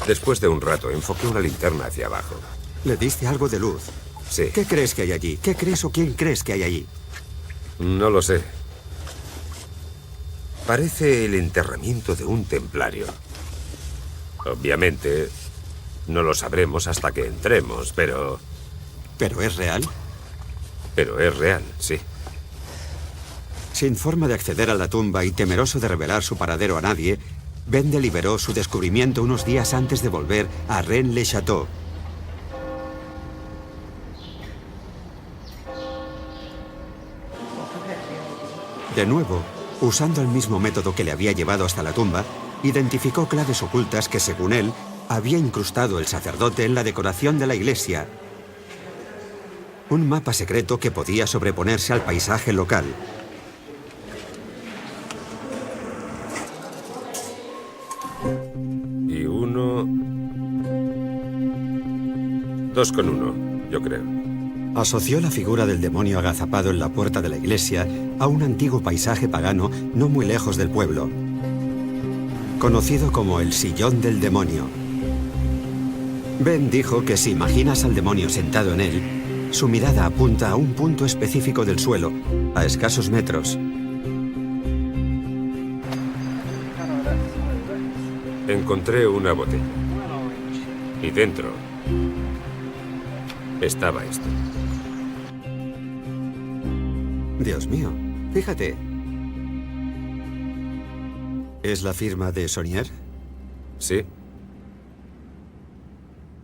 Después de un rato, enfoqué una linterna hacia abajo. Le diste algo de luz. Sí. ¿Qué crees que hay allí? ¿Qué crees o quién crees que hay allí? No lo sé. Parece el enterramiento de un templario. Obviamente, no lo sabremos hasta que entremos, pero... ¿Pero es real? Pero es real, sí. Sin forma de acceder a la tumba y temeroso de revelar su paradero a nadie, Ben deliberó su descubrimiento unos días antes de volver a Rennes-le-Château. De nuevo, usando el mismo método que le había llevado hasta la tumba, identificó claves ocultas que, según él, había incrustado el sacerdote en la decoración de la iglesia. Un mapa secreto que podía sobreponerse al paisaje local. Y 2 con 1, yo creo. Asoció la figura del demonio agazapado en la puerta de la iglesia a un antiguo paisaje pagano no muy lejos del pueblo, conocido como el Sillón del Demonio. Ben dijo que si imaginas al demonio sentado en él, su mirada apunta a un punto específico del suelo, a escasos metros. Encontré una botella. Y dentro estaba esto. Dios mío, fíjate. ¿Es la firma de Saunier? Sí.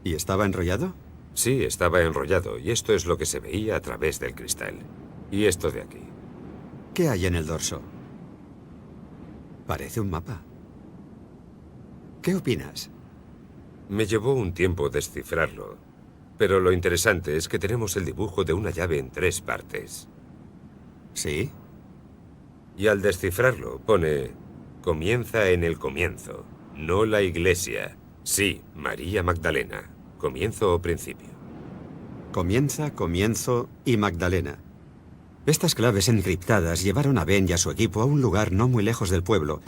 ¿Y estaba enrollado? Sí, estaba enrollado, y esto es lo que se veía a través del cristal. Y esto de aquí. ¿Qué hay en el dorso? Parece un mapa. ¿Qué opinas? Me llevó un tiempo descifrarlo, pero lo interesante es que tenemos el dibujo de una llave en 3 partes. ¿Sí? Y al descifrarlo pone: comienza en el comienzo, no la iglesia. Sí, María Magdalena. Comienzo o principio. Comienza, comienzo y Magdalena. Estas claves encriptadas llevaron a Ben y a su equipo a un lugar no muy lejos del pueblo.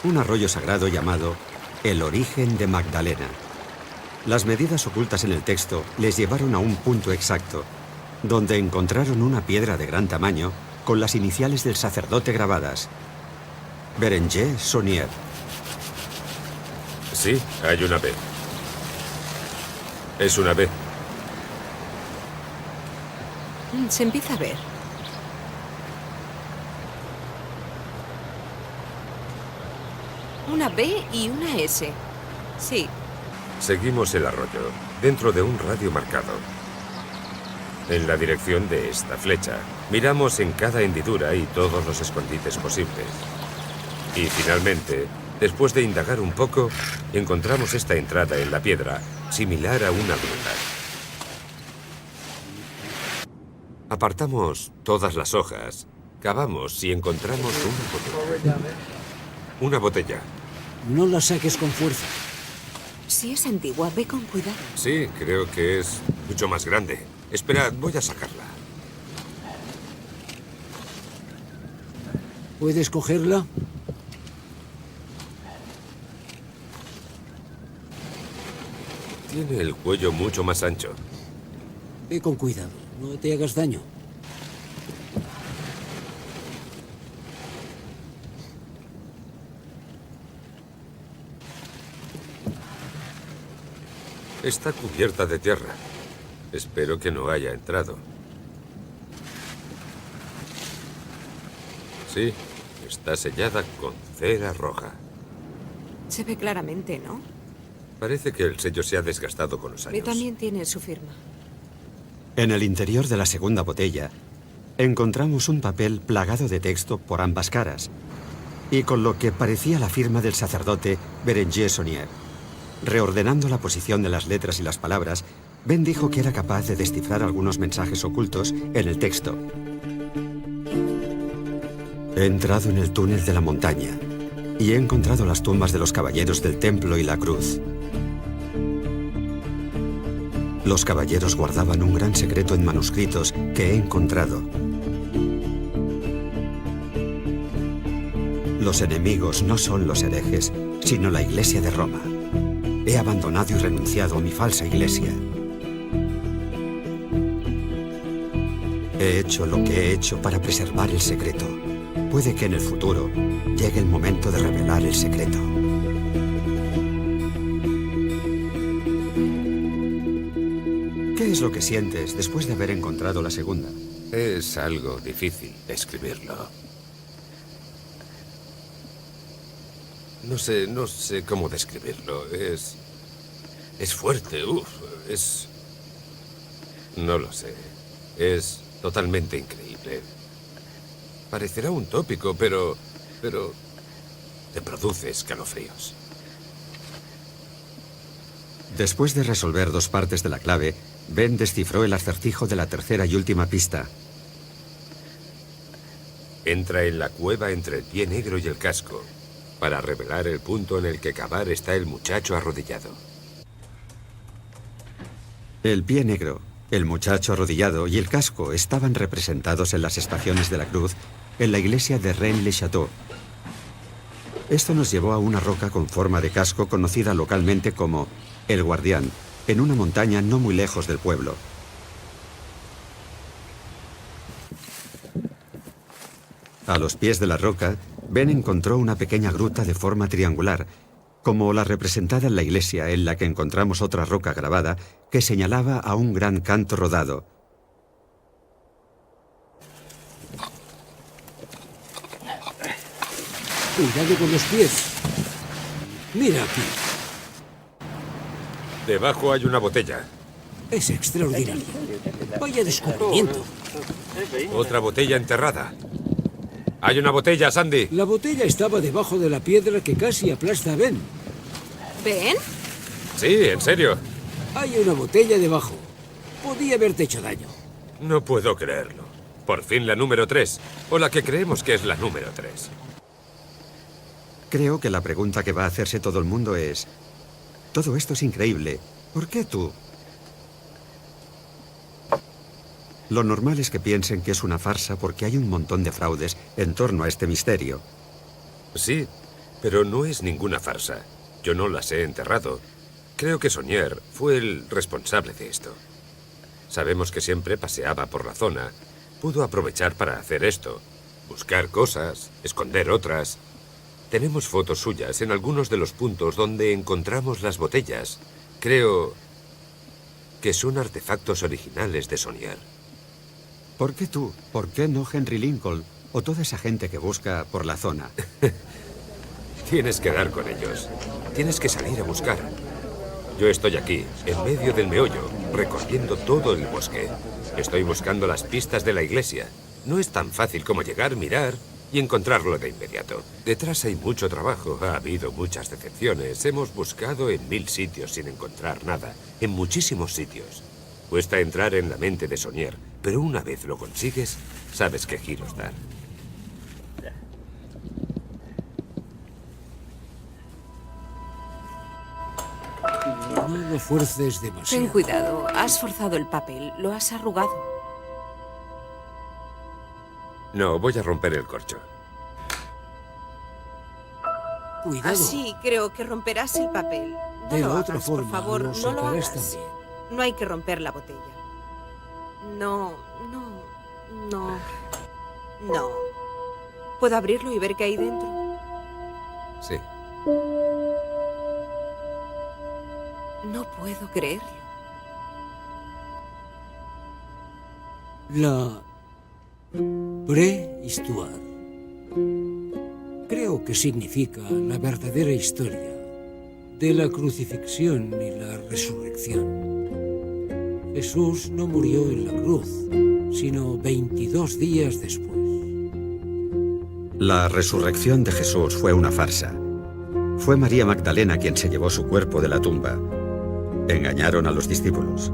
Un arroyo sagrado llamado El Origen de Magdalena. Las medidas ocultas en el texto les llevaron a un punto exacto, donde encontraron una piedra de gran tamaño con las iniciales del sacerdote grabadas. Berenger Saunier. Sí, hay una B. Es una B. Se empieza a ver. Una B y una S. Sí. Seguimos el arroyo, dentro de un radio marcado. En la dirección de esta flecha. Miramos en cada hendidura y todos los escondites posibles. Y finalmente, después de indagar un poco, encontramos esta entrada en la piedra, similar a una gruta. Apartamos todas las hojas, cavamos y encontramos una botella. Una botella. No la saques con fuerza. Si es antigua, ve con cuidado. Sí, creo que es mucho más grande. Espera, voy a sacarla. ¿Puedes cogerla? Tiene el cuello mucho más ancho. Ve con cuidado, no te hagas daño. Está cubierta de tierra. Espero que no haya entrado. Sí, está sellada con cera roja. Se ve claramente, ¿no? Parece que el sello se ha desgastado con los Y años. también tiene su firma. En el interior de la segunda botella, encontramos un papel plagado de texto por ambas caras, y con lo que parecía la firma del sacerdote Berenguer Saunier. Reordenando la posición de las letras y las palabras, Ben dijo que era capaz de descifrar algunos mensajes ocultos en el texto. He entrado en el túnel de la montaña y he encontrado las tumbas de los caballeros del templo y la cruz. Los caballeros guardaban un gran secreto en manuscritos que he encontrado. Los enemigos no son los herejes, sino la Iglesia de Roma. He abandonado y renunciado a mi falsa iglesia. He hecho lo que he hecho para preservar el secreto. Puede que en el futuro llegue el momento de revelar el secreto. ¿Qué es lo que sientes después de haber encontrado la segunda? Es algo difícil describirlo. No sé cómo describirlo. Es fuerte, no lo sé. Es totalmente increíble. Parecerá un tópico, pero te produce escalofríos. Después de resolver dos partes de la clave, Ben descifró el acertijo de la tercera y última pista. Entra en la cueva entre el pie negro y el casco para revelar el punto en el que Cavar está el muchacho arrodillado. El pie negro, el muchacho arrodillado y el casco estaban representados en las estaciones de la cruz en la iglesia de Rennes-le-Château. Esto nos llevó a una roca con forma de casco conocida localmente como El Guardián, en una montaña no muy lejos del pueblo. A los pies de la roca, Ben encontró una pequeña gruta de forma triangular, como la representada en la iglesia, en la que encontramos otra roca grabada que señalaba a un gran canto rodado. Cuidado con los pies. Mira aquí. Debajo hay una botella. Es extraordinario. Vaya descubrimiento. Otra botella enterrada. Hay una botella, Sandy. La botella estaba debajo de la piedra que casi aplasta a Ben. ¿Ben? Sí, en serio. Hay una botella debajo. Podía haberte hecho daño. No puedo creerlo. Por fin la número 3. O la que creemos que es la número 3. Creo que la pregunta que va a hacerse todo el mundo es... Todo esto es increíble. ¿Por qué tú? Lo normal es que piensen que es una farsa porque hay un montón de fraudes en torno a este misterio. Sí, pero no es ninguna farsa. Yo no las he enterrado. Creo que Saunier fue el responsable de esto. Sabemos que siempre paseaba por la zona. Pudo aprovechar para hacer esto. Buscar cosas, esconder otras. Tenemos fotos suyas en algunos de los puntos donde encontramos las botellas. Creo que son artefactos originales de Saunier. ¿Por qué tú? ¿Por qué no Henry Lincoln o toda esa gente que busca por la zona? Tienes que dar con ellos. Tienes que salir a buscar. Yo estoy aquí, en medio del meollo, recorriendo todo el bosque. Estoy buscando las pistas de la iglesia. No es tan fácil como llegar, mirar y encontrarlo de inmediato. Detrás hay mucho trabajo, ha habido muchas decepciones. Hemos buscado en 1000 sitios sin encontrar nada, en muchísimos sitios. Cuesta entrar en la mente de Saunier, pero una vez lo consigues, sabes qué giros dar. No lo fuerces demasiado. Ten cuidado, has forzado el papel, lo has arrugado. No, voy a romper el corcho. Cuidado. Así creo que romperás el papel. No De lo la otra hagas, forma, por favor, lo no lo sacarás hagas. también. No hay que romper la botella. No. ¿Puedo abrirlo y ver qué hay dentro? Sí. No puedo creerlo. La Préhistoire. Creo que significa la verdadera historia de la crucifixión y la resurrección. Jesús no murió en la cruz, sino 22 días después. La resurrección de Jesús fue una farsa. Fue María Magdalena quien se llevó su cuerpo de la tumba. Engañaron a los discípulos.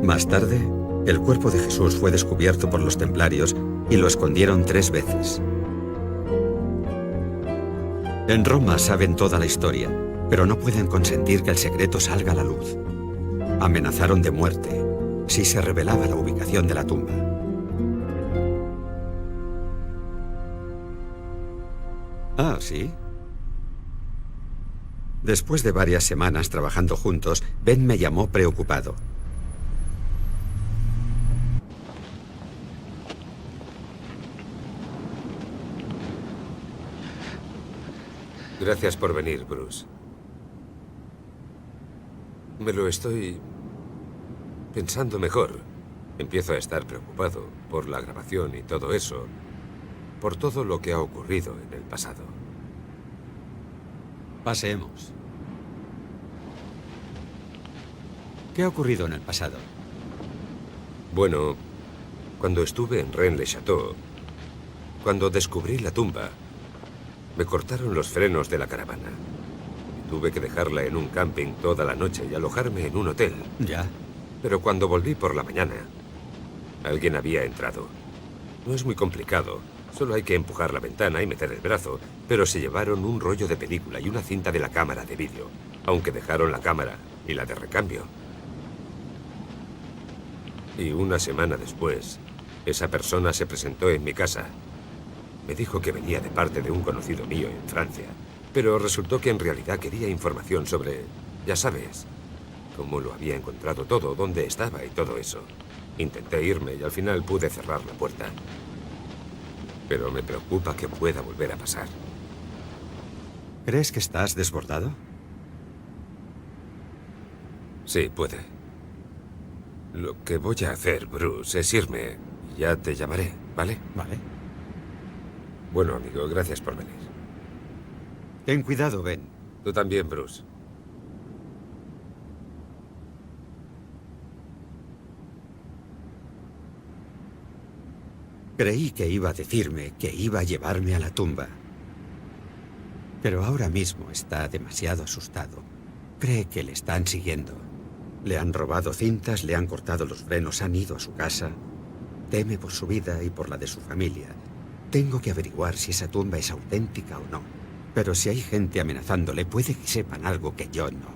Más tarde, el cuerpo de Jesús fue descubierto por los templarios y lo escondieron 3 veces. En Roma saben toda la historia, pero no pueden consentir que el secreto salga a la luz. Amenazaron de muerte si se revelaba la ubicación de la tumba. Ah, ¿sí? Después de varias semanas trabajando juntos, Ben me llamó preocupado. Gracias por venir, Bruce. Me lo estoy pensando mejor. Empiezo a estar preocupado por la grabación y todo eso, por todo lo que ha ocurrido en el pasado. Paseemos. ¿Qué ha ocurrido en el pasado? Bueno, cuando estuve en Rennes-le-Château, cuando descubrí la tumba, me cortaron los frenos de la caravana. Tuve que dejarla en un camping toda la noche y alojarme en un hotel. Ya. Pero cuando volví por la mañana, alguien había entrado. No es muy complicado. Solo hay que empujar la ventana y meter el brazo. Pero se llevaron un rollo de película y una cinta de la cámara de vídeo. Aunque dejaron la cámara y la de recambio. Y una semana después, esa persona se presentó en mi casa. Me dijo que venía de parte de un conocido mío en Francia. Pero resultó que en realidad quería información sobre, ya sabes, cómo lo había encontrado todo, dónde estaba y todo eso. Intenté irme y al final pude cerrar la puerta. Pero me preocupa que pueda volver a pasar. ¿Crees que estás desbordado? Sí, puede. Lo que voy a hacer, Bruce, es irme. Ya te llamaré, ¿vale? Vale. Bueno, amigo, gracias por venir. Ten cuidado, Ben. Tú también, Bruce. Creí que iba a decirme que iba a llevarme a la tumba. Pero ahora mismo está demasiado asustado. Cree que le están siguiendo. Le han robado cintas, le han cortado los frenos, han ido a su casa. Teme por su vida y por la de su familia. Tengo que averiguar si esa tumba es auténtica o no. Pero si hay gente amenazándole, puede que sepan algo que yo no.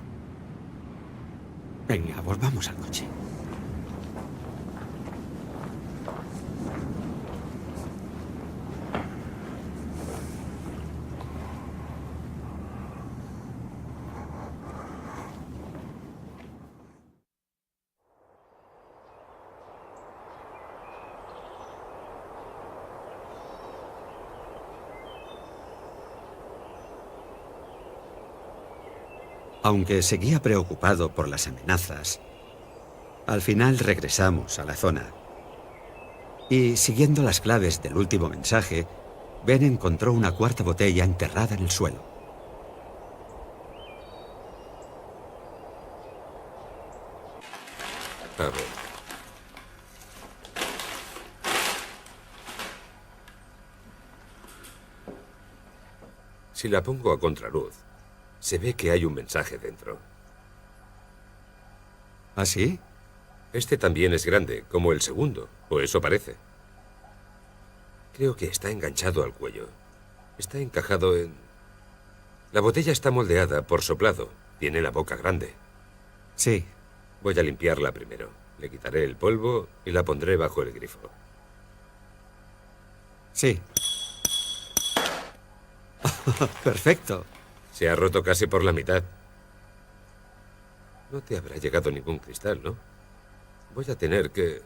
Venga, volvamos al coche. Aunque seguía preocupado por las amenazas, al final regresamos a la zona. Y siguiendo las claves del último mensaje, Ben encontró una cuarta botella enterrada en el suelo. A ver. Si la pongo a contraluz, se ve que hay un mensaje dentro. ¿Ah, sí? Este también es grande, como el segundo, o eso parece. Creo que está enganchado al cuello. Está encajado en... La botella está moldeada por soplado. Tiene la boca grande. Sí. Voy a limpiarla primero. Le quitaré el polvo y la pondré bajo el grifo. Sí. Perfecto. Se ha roto casi por la mitad. No te habrá llegado ningún cristal, ¿no? Voy a tener que...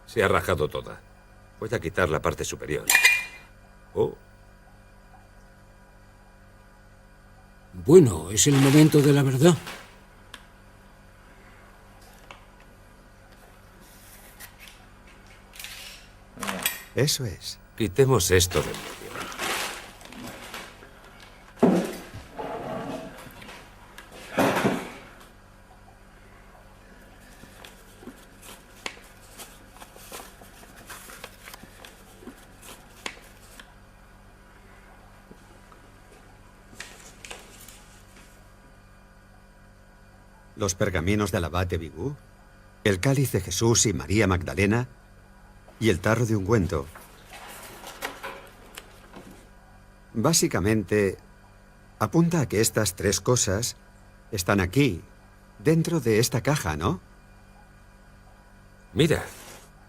Se ha rajado toda. Voy a quitar la parte superior. Oh. Bueno, es el momento de la verdad. Eso es. Quitemos esto de medio. Los pergaminos del abate Bigú, el cáliz de Jesús y María Magdalena y el tarro de ungüento. Básicamente, apunta a que estas tres cosas están aquí, dentro de esta caja, ¿no? Mira,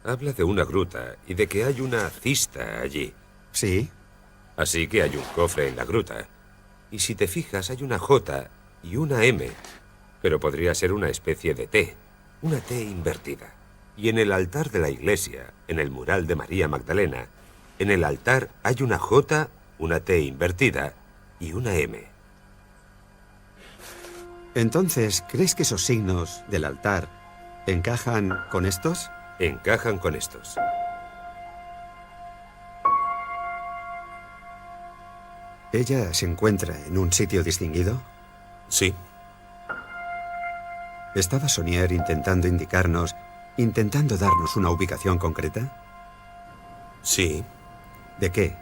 habla de una gruta y de que hay una cista allí. Sí. Así que hay un cofre en la gruta. Y si te fijas, hay una J y una M. Pero podría ser una especie de T, una T invertida. Y en el altar de la iglesia, en el mural de María Magdalena, en el altar hay una J, una T invertida y una M. Entonces, ¿crees que esos signos del altar encajan con estos? Encajan con estos. ¿Ella se encuentra en un sitio distinguido? Sí. ¿Estaba Saunier intentando indicarnos, intentando darnos una ubicación concreta? Sí. ¿De qué?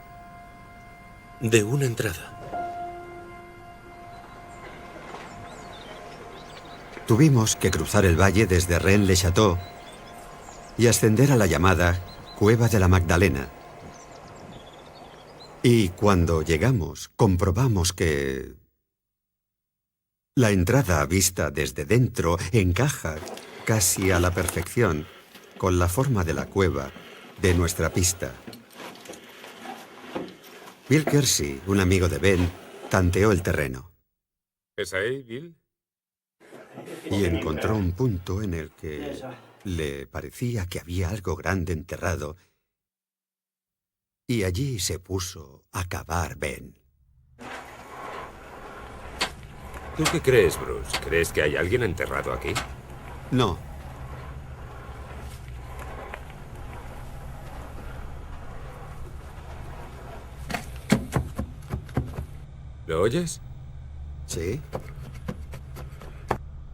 De una entrada. Tuvimos que cruzar el valle desde Rennes-le-Château y ascender a la llamada Cueva de la Magdalena. Y cuando llegamos, comprobamos que la entrada vista desde dentro encaja casi a la perfección con la forma de la cueva de nuestra pista. Bill Kersey, un amigo de Ben, tanteó el terreno. ¿Es ahí, Bill? Y encontró un punto en el que le parecía que había algo grande enterrado. Y allí se puso a cavar Ben. ¿Tú qué crees, Bruce? ¿Crees que hay alguien enterrado aquí? No. ¿Lo oyes? Sí.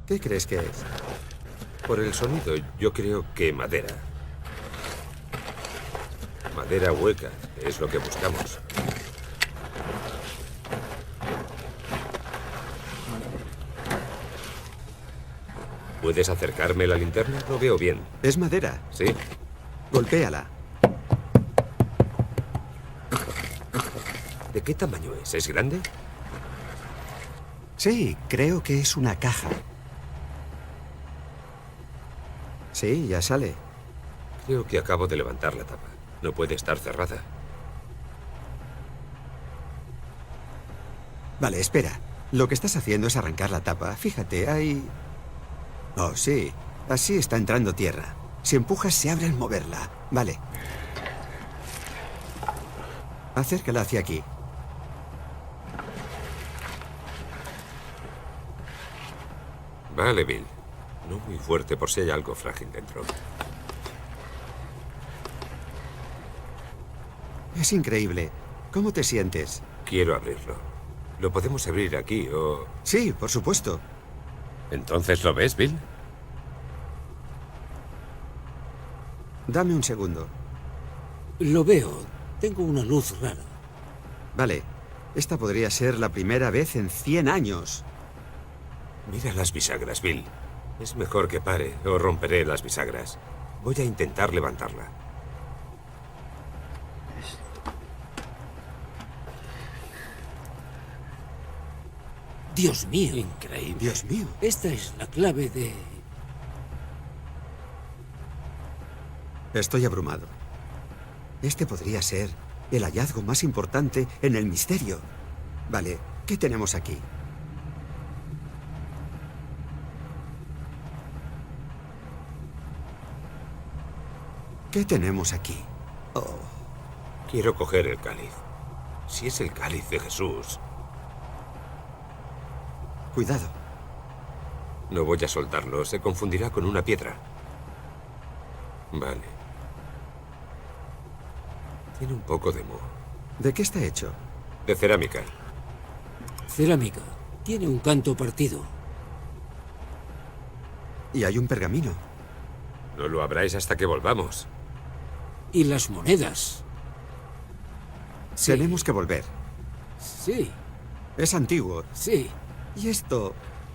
¿Qué crees que es? Por el sonido, yo creo que madera. Madera hueca, es lo que buscamos. ¿Puedes acercarme la linterna? Lo veo bien. Es madera. Sí. Golpéala. ¿De qué tamaño es? ¿Es grande? Sí, creo que es una caja. Sí, ya sale. Creo que acabo de levantar la tapa. No puede estar cerrada. Vale, espera. Lo que estás haciendo es arrancar la tapa. Fíjate, hay... Oh, sí. Así está entrando tierra. Si empujas, se abre al moverla. Vale. Acércala hacia aquí. Vale, Bill. No muy fuerte por si hay algo frágil dentro. Es increíble. ¿Cómo te sientes? Quiero abrirlo. ¿Lo podemos abrir aquí o...? Sí, por supuesto. ¿Entonces lo ves, Bill? Dame un segundo. Lo veo. Tengo una luz rara. Vale. Esta podría ser la primera vez en 100 años. Mira las bisagras, Bill. Es mejor que pare o romperé las bisagras. Voy a intentar levantarla. Dios mío. Increíble. Dios mío. Esta es la clave de... Estoy abrumado. Este podría ser El hallazgo más importante en el misterio. Vale, ¿qué tenemos aquí? ¿Qué tenemos aquí? Oh. Quiero coger el cáliz. Si es el cáliz de Jesús... Cuidado. No voy a soltarlo, se confundirá con una piedra. Vale. Tiene un poco de moho. ¿De qué está hecho? De cerámica. Cerámica. Tiene un canto partido. Y hay un pergamino. No lo abráis hasta que volvamos. Y las monedas. Sí. Tenemos que volver. Sí. Es antiguo. Sí. Y esto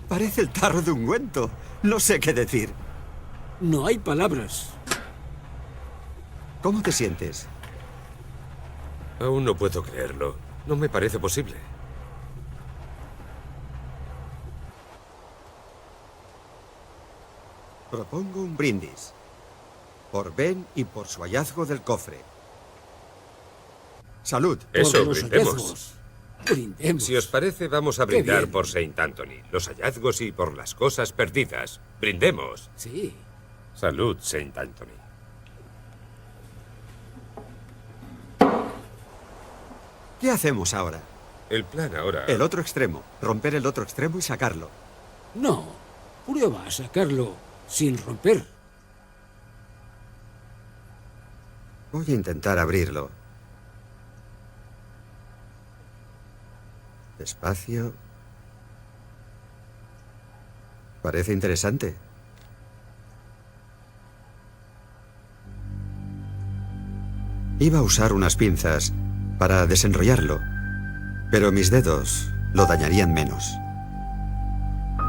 parece el tarro de ungüento. No sé qué decir. No hay palabras. ¿Cómo te sientes? Aún no puedo creerlo. No me parece posible. Propongo un brindis. Por Ben y por su hallazgo del cofre. ¡Salud! Eso, brindemos. Brindemos. Si os parece, vamos a brindar por Saint Anthony, los hallazgos y por las cosas perdidas. ¡Brindemos! Sí. Salud, Saint Anthony. ¿Qué hacemos ahora? El plan ahora... El otro extremo. Romper el otro extremo y sacarlo. No. Prueba a sacarlo sin romper. Voy a intentar abrirlo. Despacio. Parece interesante. Iba a usar unas pinzas para desenrollarlo, pero mis dedos lo dañarían menos.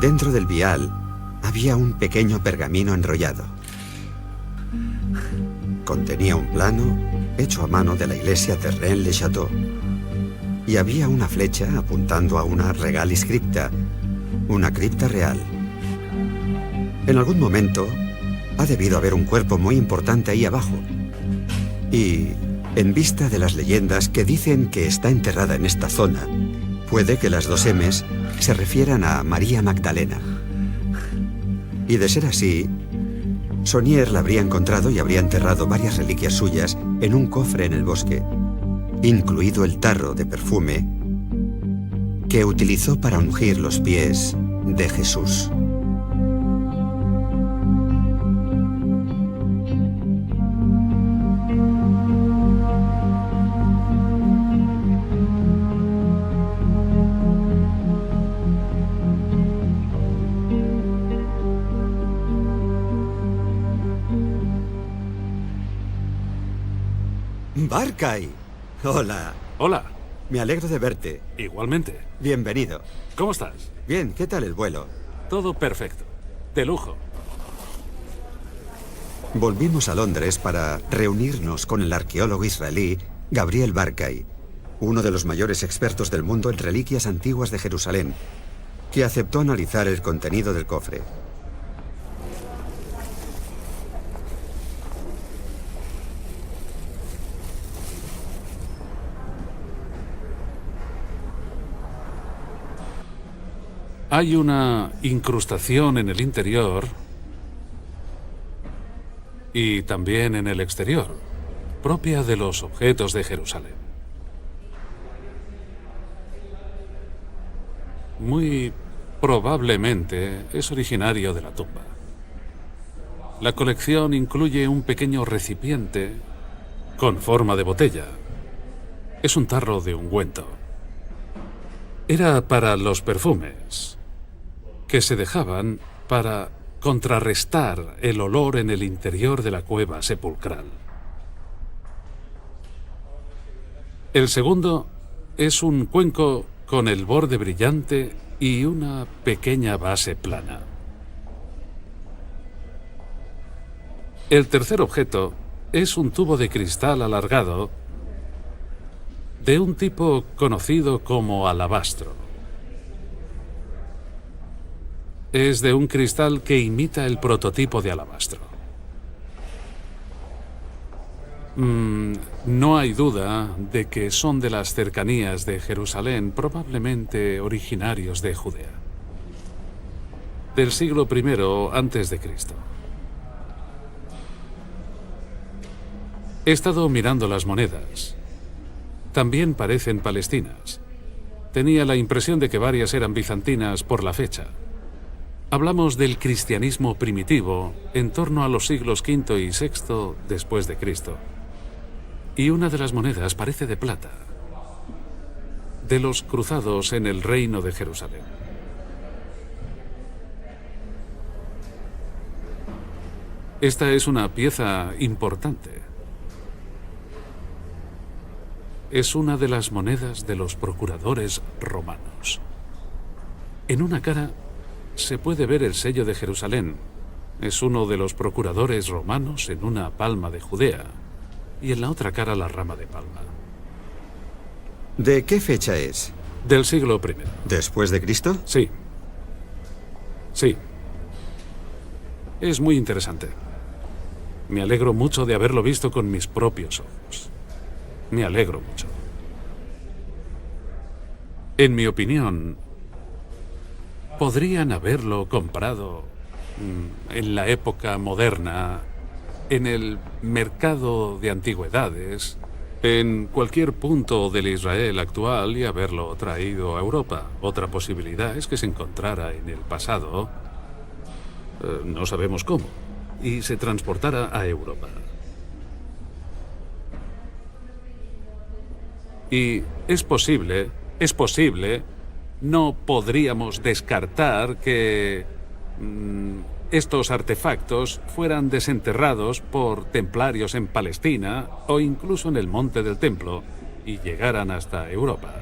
Dentro del vial había un pequeño pergamino enrollado. Contenía un plano hecho a mano de la iglesia de Rennes-le-Château. Y había una flecha apuntando a una regalis cripta, una cripta real. En algún momento ha debido haber un cuerpo muy importante ahí abajo. Y, en vista de las leyendas que dicen que está enterrada en esta zona, puede que las dos M's se refieran a María Magdalena. Y de ser así, Saunier la habría encontrado y habría enterrado varias reliquias suyas en un cofre en el bosque, incluido el tarro de perfume que utilizó para ungir los pies de Jesús. Barkay. Hola. Hola. Me alegro de verte. Igualmente. Bienvenido. ¿Cómo estás? Bien, ¿qué tal el vuelo? Todo perfecto. De lujo. Volvimos a Londres para reunirnos con el arqueólogo israelí Gabriel Barkay, uno de los mayores expertos del mundo en reliquias antiguas de Jerusalén, que aceptó analizar el contenido del cofre. Hay una incrustación en el interior y también en el exterior, propia de los objetos de Jerusalén. Muy probablemente es originario de la tumba. La colección incluye un pequeño recipiente con forma de botella. Es un tarro de ungüento. Era para los perfumes que se dejaban para contrarrestar el olor en el interior de la cueva sepulcral. El segundo es un cuenco con el borde brillante y una pequeña base plana. El tercer objeto es un tubo de cristal alargado de un tipo conocido como alabastro. Es de un cristal que imita el prototipo de alabastro. No hay duda de que son de las cercanías de Jerusalén, probablemente originarios de Judea, del siglo I antes de Cristo. He estado mirando las monedas. También parecen palestinas. Tenía la impresión de que varias eran bizantinas por la fecha. Hablamos del cristianismo primitivo en torno a los siglos V y VI después de Cristo. Y una de las monedas parece de plata, de los cruzados en el reino de Jerusalén. Esta es una pieza importante. Es una de las monedas de los procuradores romanos. En una cara se puede ver el sello de Jerusalén. Es uno de los procuradores romanos en una palma de Judea. Y en la otra cara la rama de palma. ¿De qué fecha es? Del siglo I. ¿Después de Cristo? Sí. Sí. Es muy interesante. Me alegro mucho de haberlo visto con mis propios ojos. Me alegro mucho. En mi opinión, podrían haberlo comprado en la época moderna, en el mercado de antigüedades, en cualquier punto del Israel actual y haberlo traído a Europa. Otra posibilidad es que se encontrara en el pasado, no sabemos cómo, y se transportara a Europa. Y es posible, no podríamos descartar que estos artefactos fueran desenterrados por templarios en Palestina o incluso en el monte del templo y llegaran hasta Europa.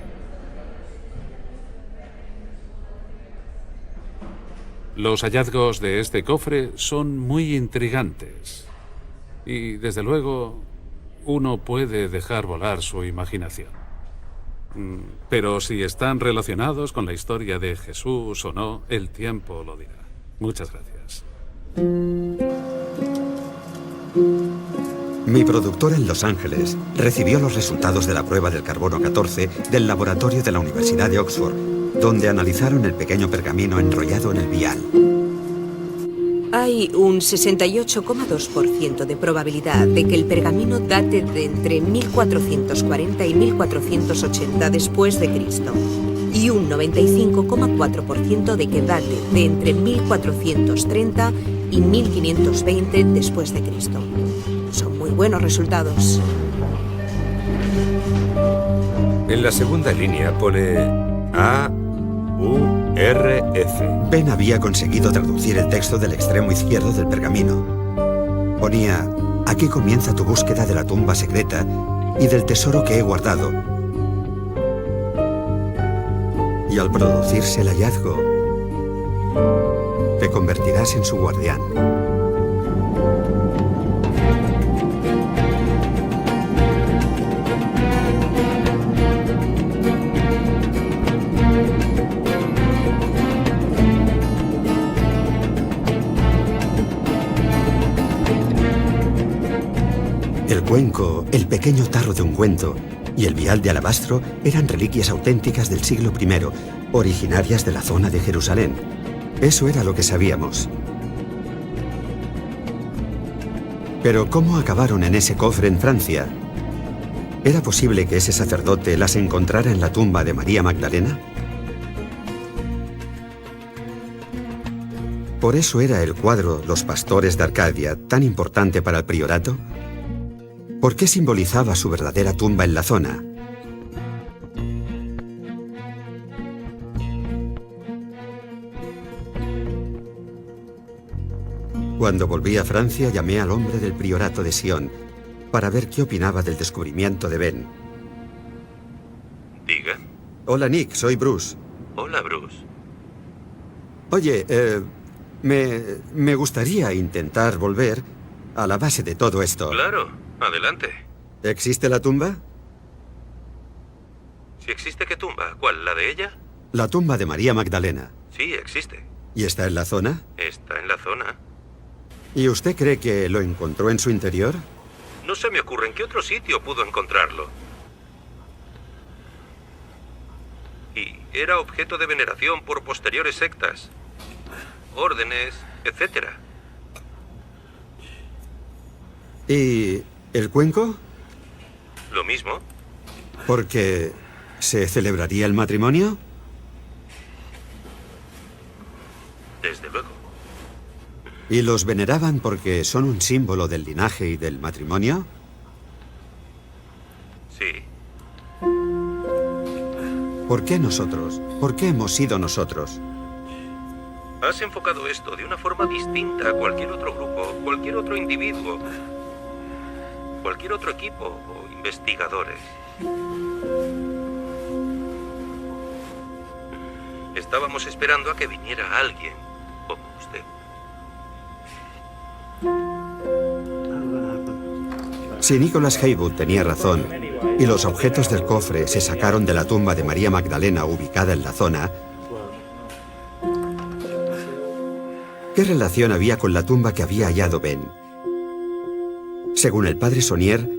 Los hallazgos de este cofre son muy intrigantes y, desde luego, uno puede dejar volar su imaginación. Pero si están relacionados con la historia de Jesús o no, el tiempo lo dirá. Muchas gracias. Mi productor en Los Ángeles recibió los resultados de la prueba del carbono 14 del laboratorio de la Universidad de Oxford, donde analizaron el pequeño pergamino enrollado en el vial. Hay un 68,2% de probabilidad de que el pergamino date de entre 1440 y 1480 después de Cristo y un 95,4% de que date de entre 1430 y 1520 después de Cristo. Son muy buenos resultados. En la segunda línea pone A-U-R-F. Ben había conseguido traducir el texto del extremo izquierdo del pergamino. Ponía: aquí comienza tu búsqueda de la tumba secreta y del tesoro que he guardado. Y al producirse el hallazgo, te convertirás en su guardián. El cuenco, el pequeño tarro de ungüento y el vial de alabastro eran reliquias auténticas del siglo I, originarias de la zona de Jerusalén. Eso era lo que sabíamos. Pero ¿cómo acabaron en ese cofre en Francia? ¿Era posible que ese sacerdote las encontrara en la tumba de María Magdalena? ¿Por eso era el cuadro Los Pastores de Arcadia tan importante para el priorato? ¿Por qué simbolizaba su verdadera tumba en la zona? Cuando volví a Francia, llamé al hombre del priorato de Sion para ver qué opinaba del descubrimiento de Ben. Diga. Hola, Nick, soy Bruce. Hola, Bruce. Oye, me gustaría intentar volver a la base de todo esto. Claro, adelante. ¿Existe la tumba? Si existe, ¿qué tumba? ¿Cuál? ¿La de ella? La tumba de María Magdalena. Sí, existe. ¿Y está en la zona? Está en la zona. ¿Y usted cree que lo encontró en su interior? No se me ocurre en qué otro sitio pudo encontrarlo. Y era objeto de veneración por posteriores sectas, órdenes, etc. ¿Y el cuenco? Lo mismo. ¿Porque se celebraría el matrimonio? Desde luego. ¿Y los veneraban porque son un símbolo del linaje y del matrimonio? Sí. ¿Por qué nosotros? ¿Por qué hemos sido nosotros? Has enfocado esto de una forma distinta a cualquier otro grupo, cualquier otro individuo, cualquier otro equipo o investigadores. Estábamos esperando a que viniera alguien como usted. Si Nicholas Haywood tenía razón, y los objetos del cofre se sacaron de la tumba de María Magdalena ubicada en la zona, ¿qué relación había con la tumba que había hallado Ben? Según el padre Saunier,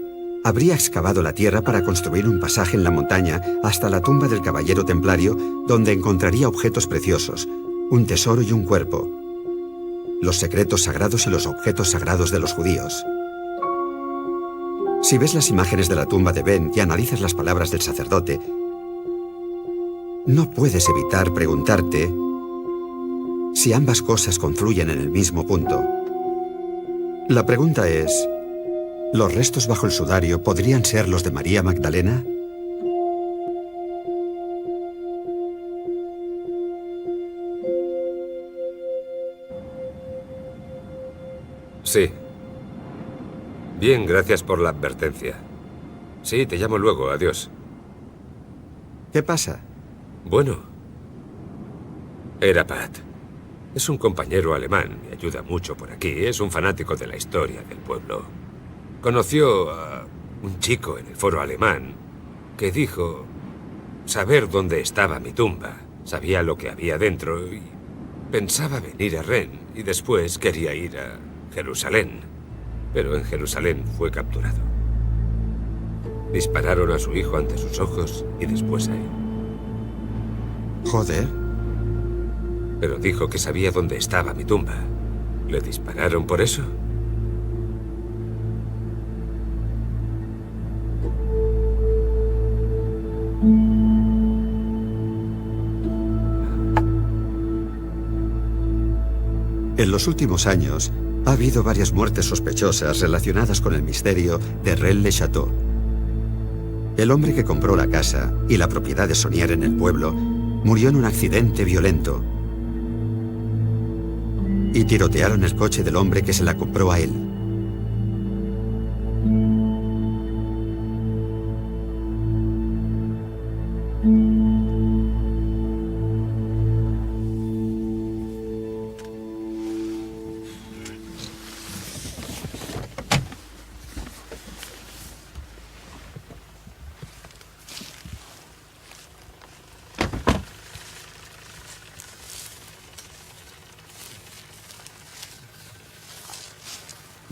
habría excavado la tierra para construir un pasaje en la montaña hasta la tumba del caballero templario, donde encontraría objetos preciosos, un tesoro y un cuerpo, los secretos sagrados y los objetos sagrados de los judíos. Si ves las imágenes de la tumba de Ben y analizas las palabras del sacerdote, no puedes evitar preguntarte si ambas cosas confluyen en el mismo punto. La pregunta es, ¿los restos bajo el sudario podrían ser los de María Magdalena? Sí. Bien, gracias por la advertencia. Sí, te llamo luego. Adiós. ¿Qué pasa? Bueno. Era Pat. Es un compañero alemán. Me ayuda mucho por aquí. Es un fanático de la historia del pueblo. Conoció a un chico en el foro alemán que dijo saber dónde estaba mi tumba. Sabía lo que había dentro y pensaba venir a Rennes y después quería ir a Jerusalén. Pero en Jerusalén fue capturado. Dispararon a su hijo ante sus ojos y después a él. Joder. Pero dijo que sabía dónde estaba mi tumba. ¿Le dispararon por eso? En los últimos años, ha habido varias muertes sospechosas relacionadas con el misterio de Rennes-le-Château. El hombre que compró la casa y la propiedad de Saunier en el pueblo murió en un accidente violento. Y tirotearon el coche del hombre que se la compró a él.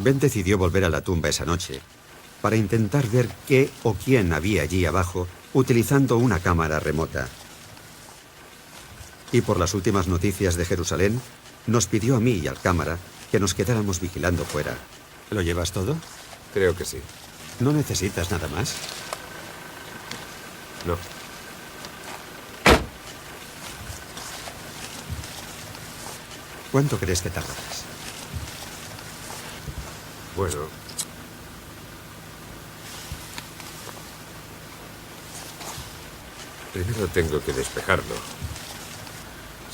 Ben decidió volver a la tumba esa noche para intentar ver qué o quién había allí abajo utilizando una cámara remota. Y por las últimas noticias de Jerusalén, nos pidió a mí y al cámara que nos quedáramos vigilando fuera. ¿Lo llevas todo? Creo que sí. ¿No necesitas nada más? No. ¿Cuánto crees que tardarás? Bueno. Primero tengo que despejarlo.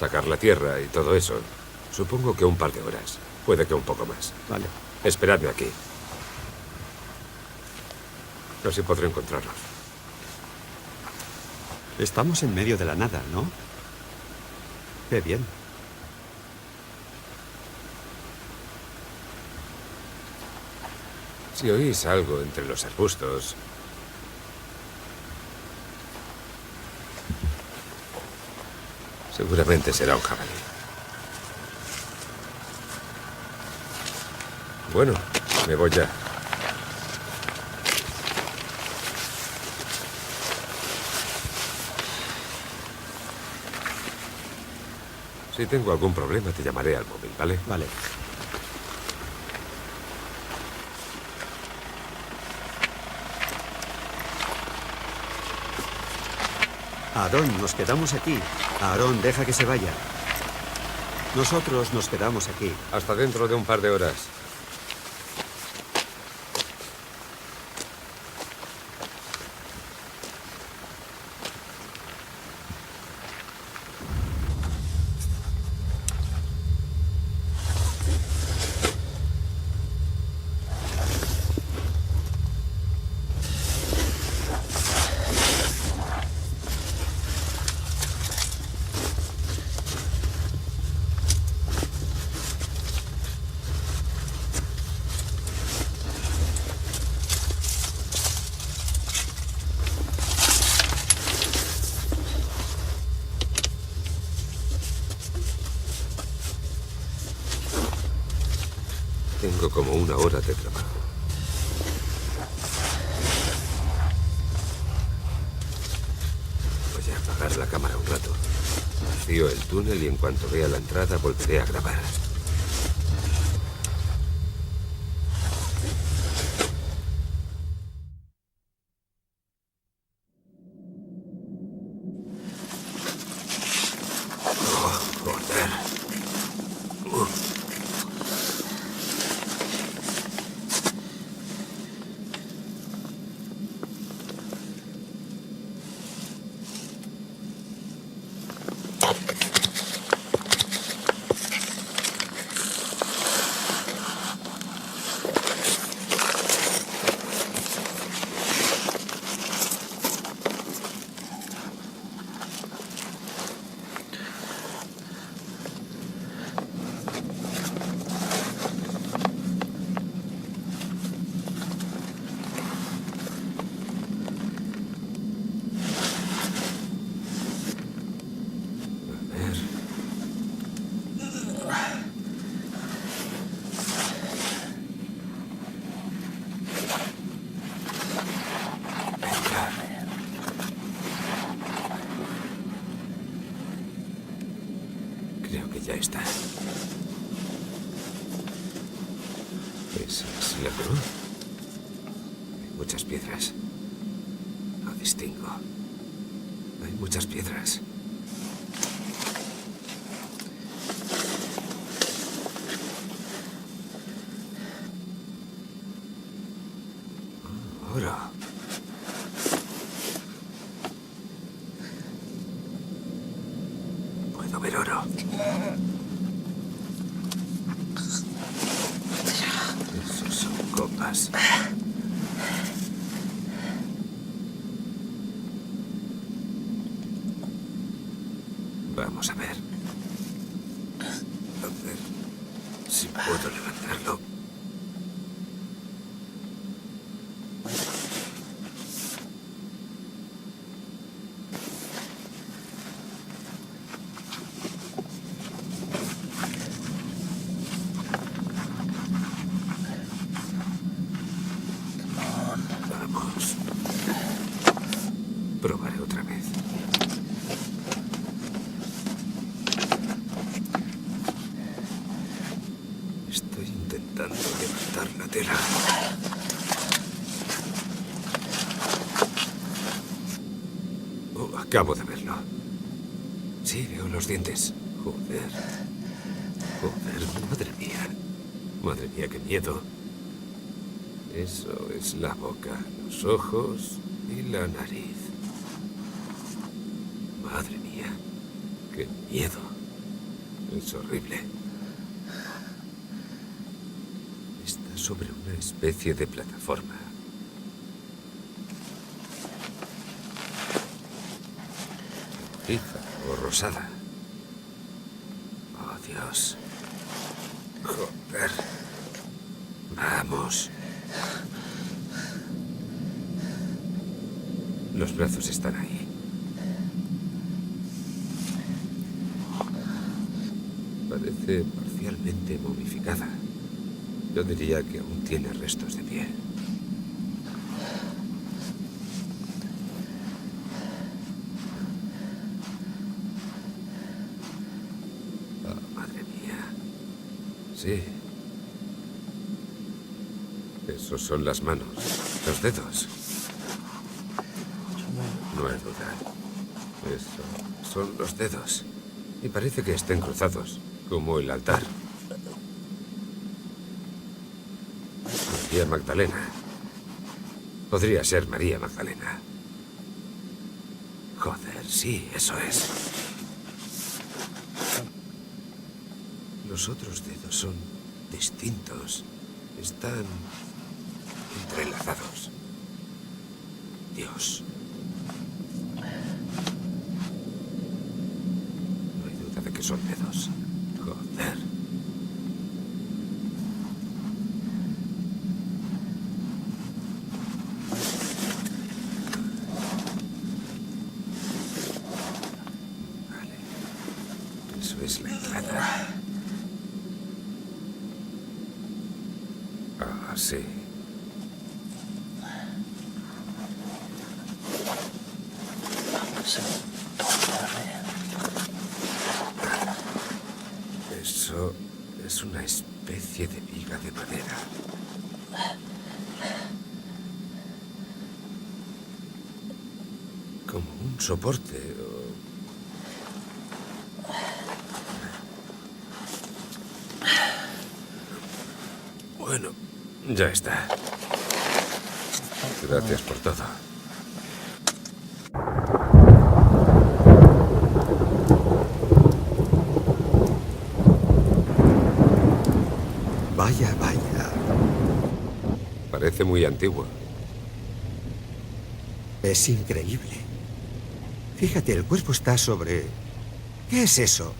Sacar la tierra y todo eso. Supongo que un par de horas. Puede que un poco más. Vale. Esperadme aquí. Así podré encontrarlos. Estamos en medio de la nada, ¿no? Qué bien. Si oís algo entre los arbustos, seguramente será un jabalí. Bueno, me voy ya. Si tengo algún problema, te llamaré al móvil, ¿vale? Vale. Aarón, nos quedamos aquí. Aarón, deja que se vaya. Nosotros nos quedamos aquí. Hasta dentro de un par de horas. Tengo como 1 hora de trabajo. Voy a apagar la cámara un rato. Vacío el túnel y en cuanto vea la entrada volveré a grabar. Creo que ya está. ¿Esa es la cruz? Hay muchas piedras. No distingo. Hay muchas piedras. Oh, oro. Puedo ver oro. Esos son copas. Vamos a ver. A ver si puedo levantarlo. Vamos. Probaré otra vez. Estoy intentando levantar la tela. Oh, acabo de verlo. Sí, veo los dientes. Joder. Joder, madre mía. Madre mía, qué miedo. Eso es la boca, los ojos y la nariz. Madre mía, qué miedo. Es horrible. Está sobre una especie de plataforma. Rojiza o rosada. Oh, Dios. Joder. Vamos. Los brazos están ahí. Parece parcialmente momificada. Yo diría que aún tiene restos de piel. Sí. Esos son las manos, los dedos. No hay duda. Eso son los dedos. Y parece que estén cruzados, como el altar. María Magdalena. Podría ser María Magdalena. Joder, sí, eso es. Los otros dedos son distintos. Están entrelazados. Dios. No hay duda de que son dedos. Joder. Vale. Eso es la entrada. Ah, sí. Eso es una especie de viga de madera. Como un soporte o... Bueno, ya está. Gracias por todo. Vaya, vaya. Parece muy antiguo. Es increíble. Fíjate, el cuerpo está sobre... ¿Qué es eso?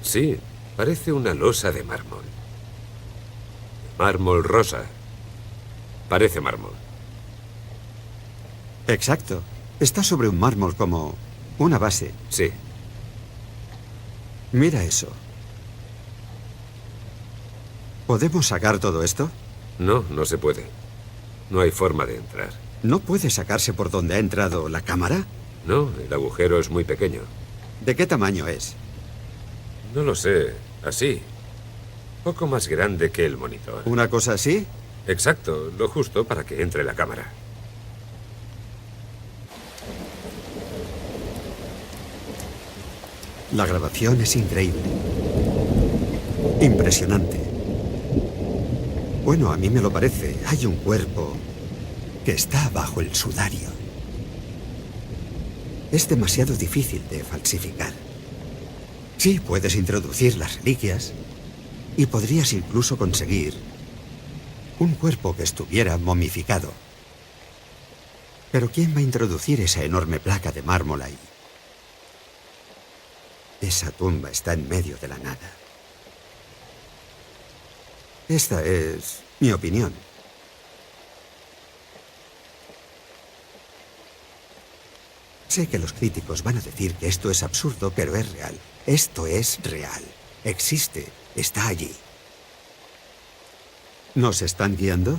Sí, parece una losa de mármol. Mármol rosa. Parece mármol. Exacto. Está sobre un mármol como una base. Sí. Mira eso. ¿Podemos sacar todo esto? No, no se puede. No hay forma de entrar. ¿No puede sacarse por donde ha entrado la cámara? No, el agujero es muy pequeño. ¿De qué tamaño es? No lo sé. Así. Poco más grande que el monitor. ¿Una cosa así? Exacto, lo justo para que entre la cámara. La grabación es increíble. Impresionante. Bueno, a mí me lo parece. Hay un cuerpo que está bajo el sudario. Es demasiado difícil de falsificar. Sí, puedes introducir las reliquias y podrías incluso conseguir un cuerpo que estuviera momificado. Pero ¿quién va a introducir esa enorme placa de mármol ahí? Esa tumba está en medio de la nada. Esta es mi opinión. Sé que los críticos van a decir que esto es absurdo, pero es real. Esto es real. Existe. Está allí. ¿Nos están guiando?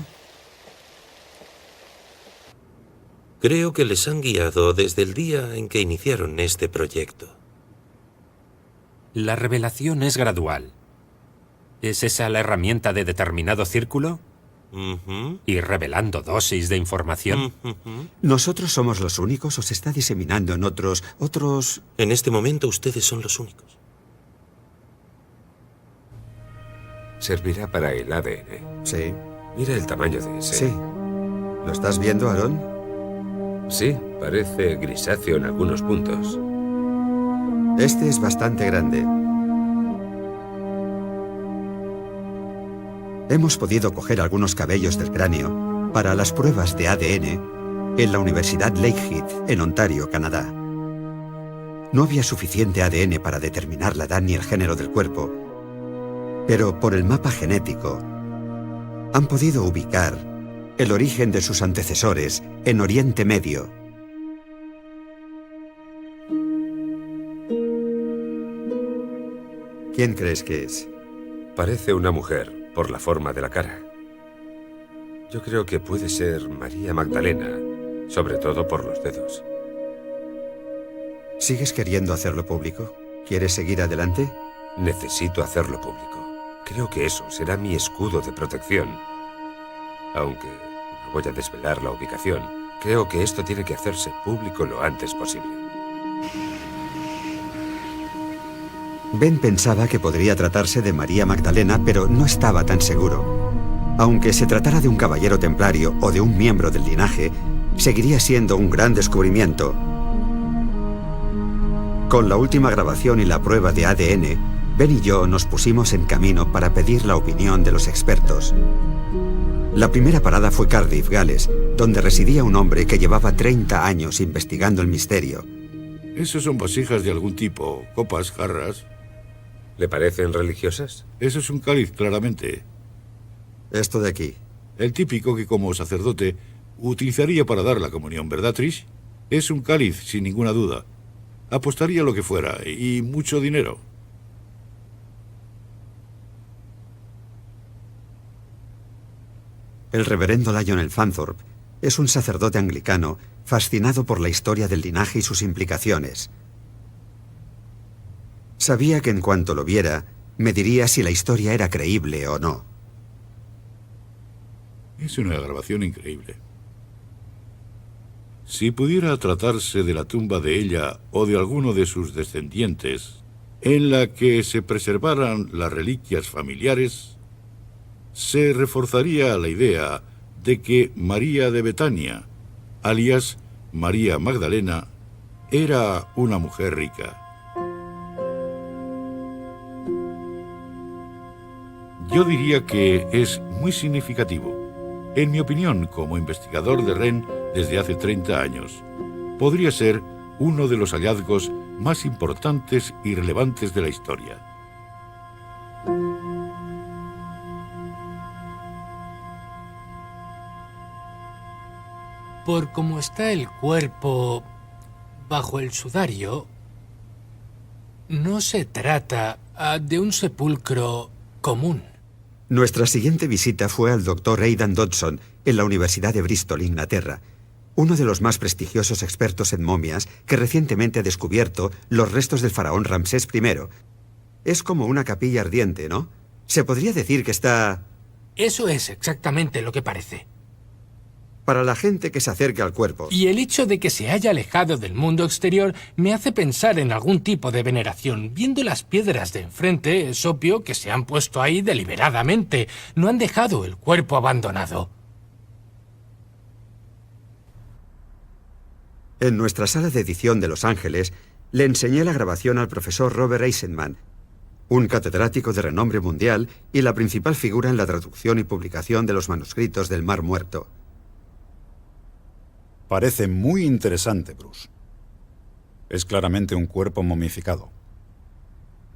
Creo que les han guiado desde el día en que iniciaron este proyecto. La revelación es gradual. ¿Es esa la herramienta de determinado círculo? ¿Y revelando dosis de información? ¿Nosotros somos los únicos o se está diseminando en otros? En este momento ustedes son los únicos. Servirá para el ADN. Sí. Mira el tamaño de ese. Sí. ¿Lo estás viendo, Aarón? Sí, parece grisáceo en algunos puntos. Este es bastante grande. Hemos podido coger algunos cabellos del cráneo para las pruebas de ADN en la Universidad Lakehead, en Ontario, Canadá. No había suficiente ADN para determinar la edad ni el género del cuerpo, pero por el mapa genético han podido ubicar el origen de sus antecesores en Oriente Medio. ¿Quién crees que es? Parece una mujer, por la forma de la cara. Yo creo que puede ser María Magdalena, sobre todo por los dedos. ¿Sigues queriendo hacerlo público? ¿Quieres seguir adelante? Necesito hacerlo público. Creo que eso será mi escudo de protección. Aunque no voy a desvelar la ubicación, creo que esto tiene que hacerse público lo antes posible. Ben pensaba que podría tratarse de María Magdalena, pero no estaba tan seguro. Aunque se tratara de un caballero templario o de un miembro del linaje, seguiría siendo un gran descubrimiento. Con la última grabación y la prueba de ADN, Ben y yo nos pusimos en camino para pedir la opinión de los expertos. La primera parada fue Cardiff, Gales, donde residía un hombre que llevaba 30 años investigando el misterio. Esos son vasijas de algún tipo, copas, jarras. ¿Le parecen religiosas? Eso es un cáliz, claramente. Esto de aquí. El típico que como sacerdote utilizaría para dar la comunión, ¿verdad, Trish? Es un cáliz, sin ninguna duda. Apostaría lo que fuera, y mucho dinero. El reverendo Lionel Fanthorpe es un sacerdote anglicano fascinado por la historia del linaje y sus implicaciones. Sabía que en cuanto lo viera, me diría si la historia era creíble o no. Es una grabación increíble. Si pudiera tratarse de la tumba de ella o de alguno de sus descendientes, en la que se preservaran las reliquias familiares, se reforzaría la idea de que María de Betania, alias María Magdalena, era una mujer rica. Yo diría que es muy significativo. En mi opinión, como investigador de Rennes desde hace 30 años, podría ser uno de los hallazgos más importantes y relevantes de la historia. Por cómo está el cuerpo bajo el sudario, no se trata de un sepulcro común. Nuestra siguiente visita fue al Dr. Aidan Dodson en la Universidad de Bristol, Inglaterra, uno de los más prestigiosos expertos en momias que recientemente ha descubierto los restos del faraón Ramsés I. Es como una capilla ardiente, ¿no? Se podría decir que está... Eso es exactamente lo que parece. Para la gente que se acerca al cuerpo. Y el hecho de que se haya alejado del mundo exterior me hace pensar en algún tipo de veneración. Viendo las piedras de enfrente, es obvio que se han puesto ahí deliberadamente. No han dejado el cuerpo abandonado. En nuestra sala de edición de Los Ángeles, le enseñé la grabación al profesor Robert Eisenman, un catedrático de renombre mundial y la principal figura en la traducción y publicación de los manuscritos del Mar Muerto. Parece muy interesante, Bruce. Es claramente un cuerpo momificado.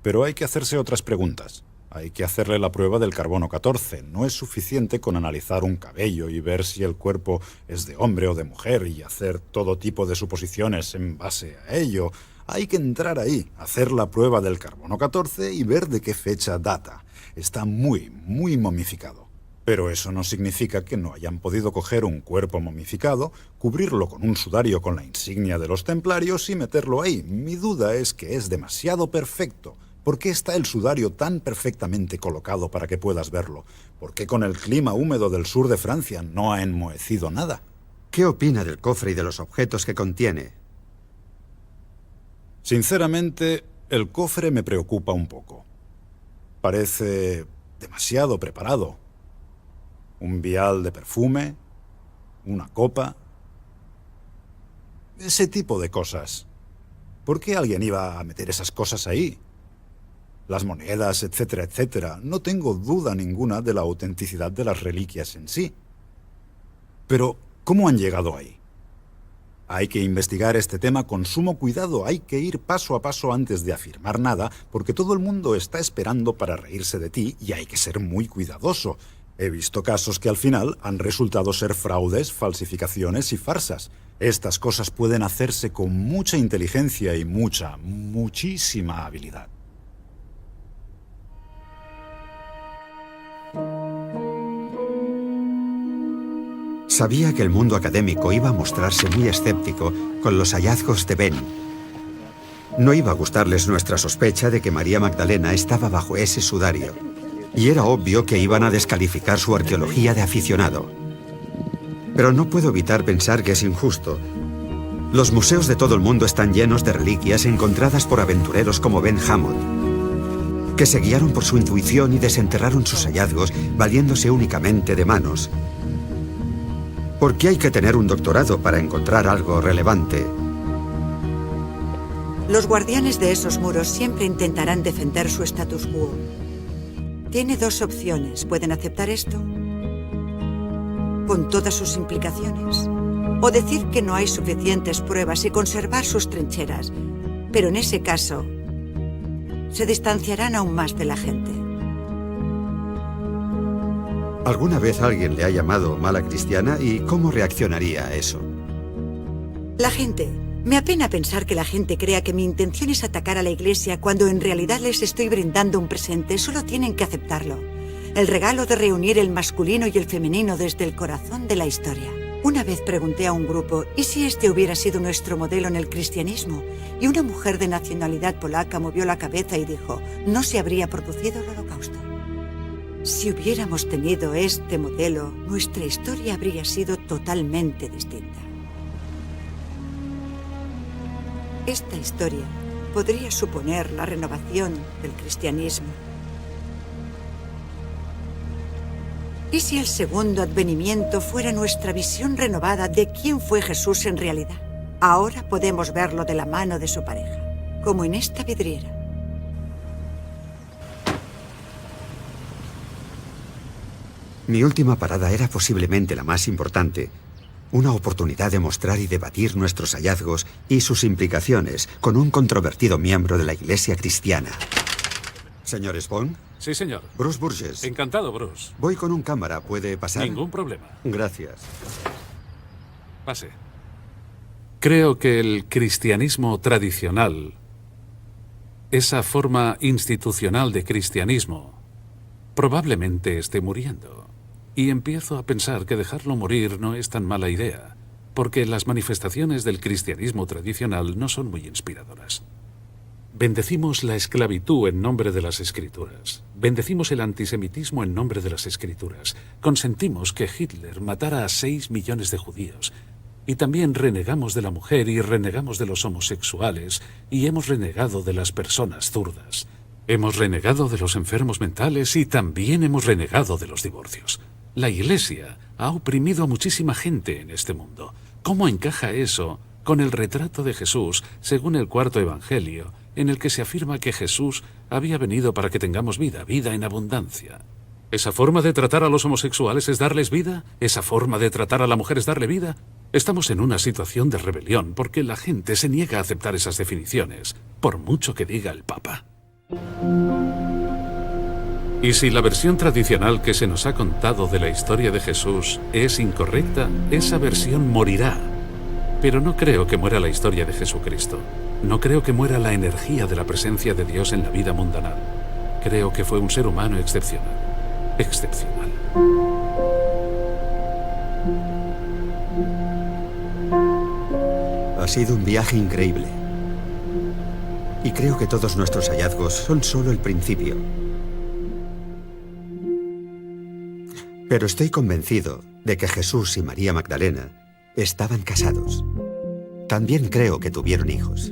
Pero hay que hacerse otras preguntas. Hay que hacerle la prueba del carbono 14. No es suficiente con analizar un cabello y ver si el cuerpo es de hombre o de mujer y hacer todo tipo de suposiciones en base a ello. Hay que entrar ahí, hacer la prueba del carbono 14 y ver de qué fecha data. Está muy, muy momificado. Pero eso no significa que no hayan podido coger un cuerpo momificado, cubrirlo con un sudario con la insignia de los templarios y meterlo ahí. Mi duda es que es demasiado perfecto. ¿Por qué está el sudario tan perfectamente colocado para que puedas verlo? ¿Por qué con el clima húmedo del sur de Francia no ha enmohecido nada? ¿Qué opina del cofre y de los objetos que contiene? Sinceramente, el cofre me preocupa un poco. Parece demasiado preparado. Un vial de perfume, una copa... ese tipo de cosas. ¿Por qué alguien iba a meter esas cosas ahí? Las monedas, etcétera, etcétera. No tengo duda ninguna de la autenticidad de las reliquias en sí. Pero, ¿cómo han llegado ahí? Hay que investigar este tema con sumo cuidado. Hay que ir paso a paso antes de afirmar nada, porque todo el mundo está esperando para reírse de ti y hay que ser muy cuidadoso. He visto casos que al final han resultado ser fraudes, falsificaciones y farsas. Estas cosas pueden hacerse con mucha inteligencia y muchísima habilidad. Sabía que el mundo académico iba a mostrarse muy escéptico con los hallazgos de Ben. No iba a gustarles nuestra sospecha de que María Magdalena estaba bajo ese sudario. y era obvio que iban a descalificar su arqueología de aficionado. Pero no puedo evitar pensar que es injusto. Los museos de todo el mundo están llenos de reliquias encontradas por aventureros como Ben Hammond, que se guiaron por su intuición y desenterraron sus hallazgos valiéndose únicamente de manos. ¿Por qué hay que tener un doctorado para encontrar algo relevante? Los guardianes de esos muros siempre intentarán defender su status quo. Tiene dos opciones. Pueden aceptar esto, con todas sus implicaciones, o decir que no hay suficientes pruebas y conservar sus trincheras. Pero en ese caso, se distanciarán aún más de la gente. ¿Alguna vez alguien le ha llamado mala cristiana y cómo reaccionaría a eso? La gente. Me apena pensar que la gente crea que mi intención es atacar a la Iglesia cuando en realidad les estoy brindando un presente. Solo tienen que aceptarlo. El regalo de reunir el masculino y el femenino desde el corazón de la historia. Una vez pregunté a un grupo, ¿y si este hubiera sido nuestro modelo en el cristianismo? Y una mujer de nacionalidad polaca movió la cabeza y dijo, no se habría producido el Holocausto. Si hubiéramos tenido este modelo, nuestra historia habría sido totalmente distinta. Esta historia podría suponer la renovación del cristianismo. ¿Y si el segundo advenimiento fuera nuestra visión renovada de quién fue Jesús en realidad? Ahora podemos verlo de la mano de su pareja, como en esta vidriera. Mi última parada era posiblemente la más importante. Una oportunidad de mostrar y debatir nuestros hallazgos y sus implicaciones con un controvertido miembro de la Iglesia cristiana. Señor Spong. Sí, señor. Bruce Burgess. Encantado, Bruce. Voy con un cámara. ¿Puede pasar? Ningún problema. Gracias. Pase. Creo que el cristianismo tradicional, esa forma institucional de cristianismo, probablemente esté muriendo. Y empiezo a pensar que dejarlo morir no es tan mala idea, porque las manifestaciones del cristianismo tradicional no son muy inspiradoras. Bendecimos la esclavitud en nombre de las Escrituras. Bendecimos el antisemitismo en nombre de las Escrituras. Consentimos que Hitler matara a 6 millones de judíos. Y también renegamos de la mujer y renegamos de los homosexuales y hemos renegado de las personas zurdas. Hemos renegado de los enfermos mentales y también hemos renegado de los divorcios. La Iglesia ha oprimido a muchísima gente en este mundo. ¿Cómo encaja eso con el retrato de Jesús según el cuarto Evangelio, en el que se afirma que Jesús había venido para que tengamos vida, vida en abundancia? ¿Esa forma de tratar a los homosexuales es darles vida? ¿Esa forma de tratar a la mujer es darle vida? Estamos en una situación de rebelión porque la gente se niega a aceptar esas definiciones, por mucho que diga el Papa. Y si la versión tradicional que se nos ha contado de la historia de Jesús es incorrecta, esa versión morirá. Pero no creo que muera la historia de Jesucristo. No creo que muera la energía de la presencia de Dios en la vida mundanal. Creo que fue un ser humano excepcional. Excepcional. Ha sido un viaje increíble. Y creo que todos nuestros hallazgos son solo el principio. Pero estoy convencido de que Jesús y María Magdalena estaban casados. También creo que tuvieron hijos.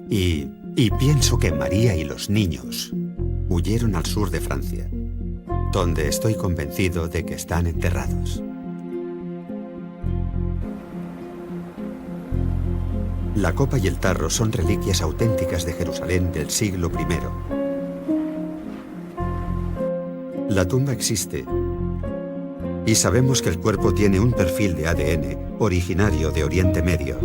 Y pienso que María y los niños huyeron al sur de Francia, donde estoy convencido de que están enterrados. La copa y el tarro son reliquias auténticas de Jerusalén del siglo I. La tumba existe. Y sabemos que el cuerpo tiene un perfil de ADN originario de Oriente Medio.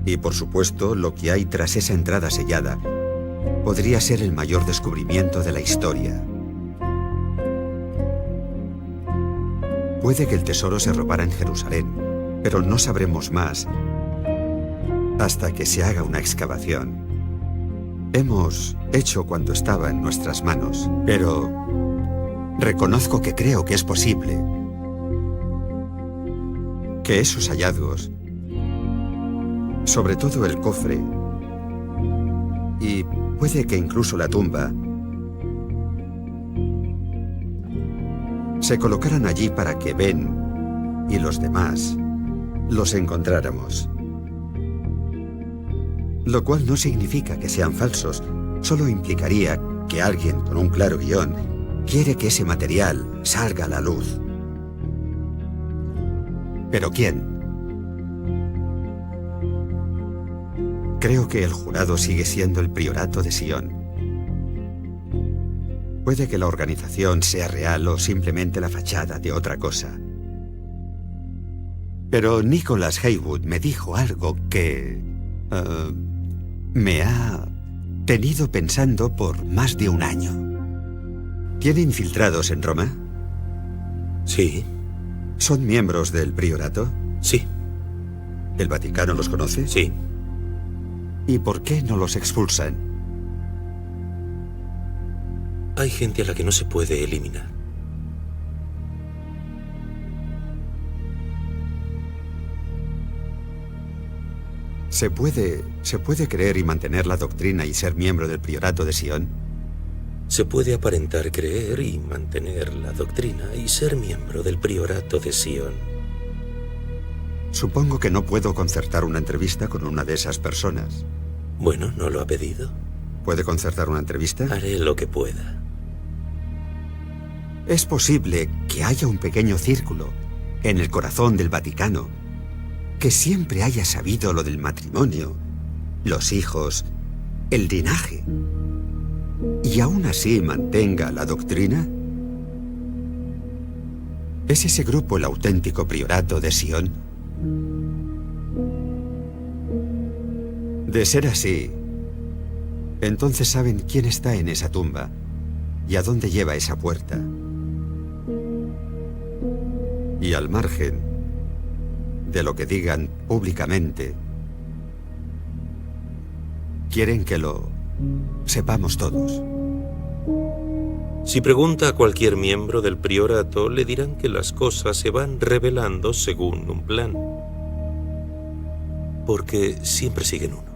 Y por supuesto, lo que hay tras esa entrada sellada podría ser el mayor descubrimiento de la historia. Puede que el tesoro se robara en Jerusalén, pero no sabremos más hasta que se haga una excavación. Hemos hecho cuanto estaba en nuestras manos, pero reconozco que creo que es posible que esos hallazgos, sobre todo el cofre Y puede que incluso la tumba se colocaran allí para que Ben y los demás los encontráramos. Lo cual no significa que sean falsos, solo implicaría que alguien con un claro guión quiere que ese material salga a la luz. ¿Pero quién? Creo que el jurado sigue siendo el Priorato de Sion. Puede que la organización sea real o simplemente la fachada de otra cosa. Pero Nicholas Haywood me dijo algo que me ha tenido pensando por más de un año. ¿Tiene infiltrados en Roma? Sí. ¿Son miembros del Priorato? Sí. ¿El Vaticano los conoce? Sí. ¿Y por qué no los expulsan? Hay gente a la que no se puede eliminar. ¿Se puede creer y mantener la doctrina y ser miembro del Priorato de Sion? Se puede aparentar creer y mantener la doctrina y ser miembro del Priorato de Sion. Supongo que no puedo concertar una entrevista con una de esas personas. Bueno, ¿no lo ha pedido? ¿Puede concertar una entrevista? Haré lo que pueda. Es posible que haya un pequeño círculo en el corazón del Vaticano que siempre haya sabido lo del matrimonio, los hijos, el linaje, y aún así mantenga la doctrina. ¿Es ese grupo el auténtico Priorato de Sion? De ser así, entonces saben quién está en esa tumba y a dónde lleva esa puerta. Y al margen de lo que digan públicamente, quieren que lo sepamos todos. Si pregunta a cualquier miembro del priorato, le dirán que las cosas se van revelando según un plan. Porque siempre siguen uno.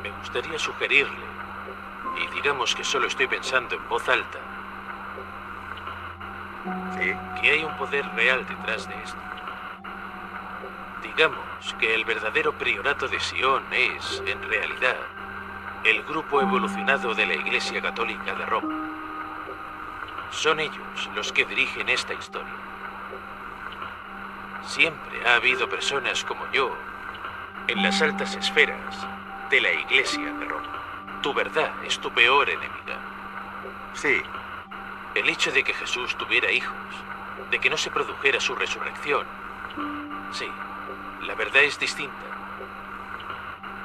Me gustaría sugerirle, y digamos que solo estoy pensando en voz alta, que hay un poder real detrás de esto. Digamos que el verdadero Priorato de Sion es, en realidad, el grupo evolucionado de la Iglesia Católica de Roma. Son ellos los que dirigen esta historia. Siempre ha habido personas como yo en las altas esferas de la Iglesia de Roma. Tu verdad es tu peor enemiga. Sí. El hecho de que Jesús tuviera hijos, de que no se produjera su resurrección. Sí, la verdad es distinta.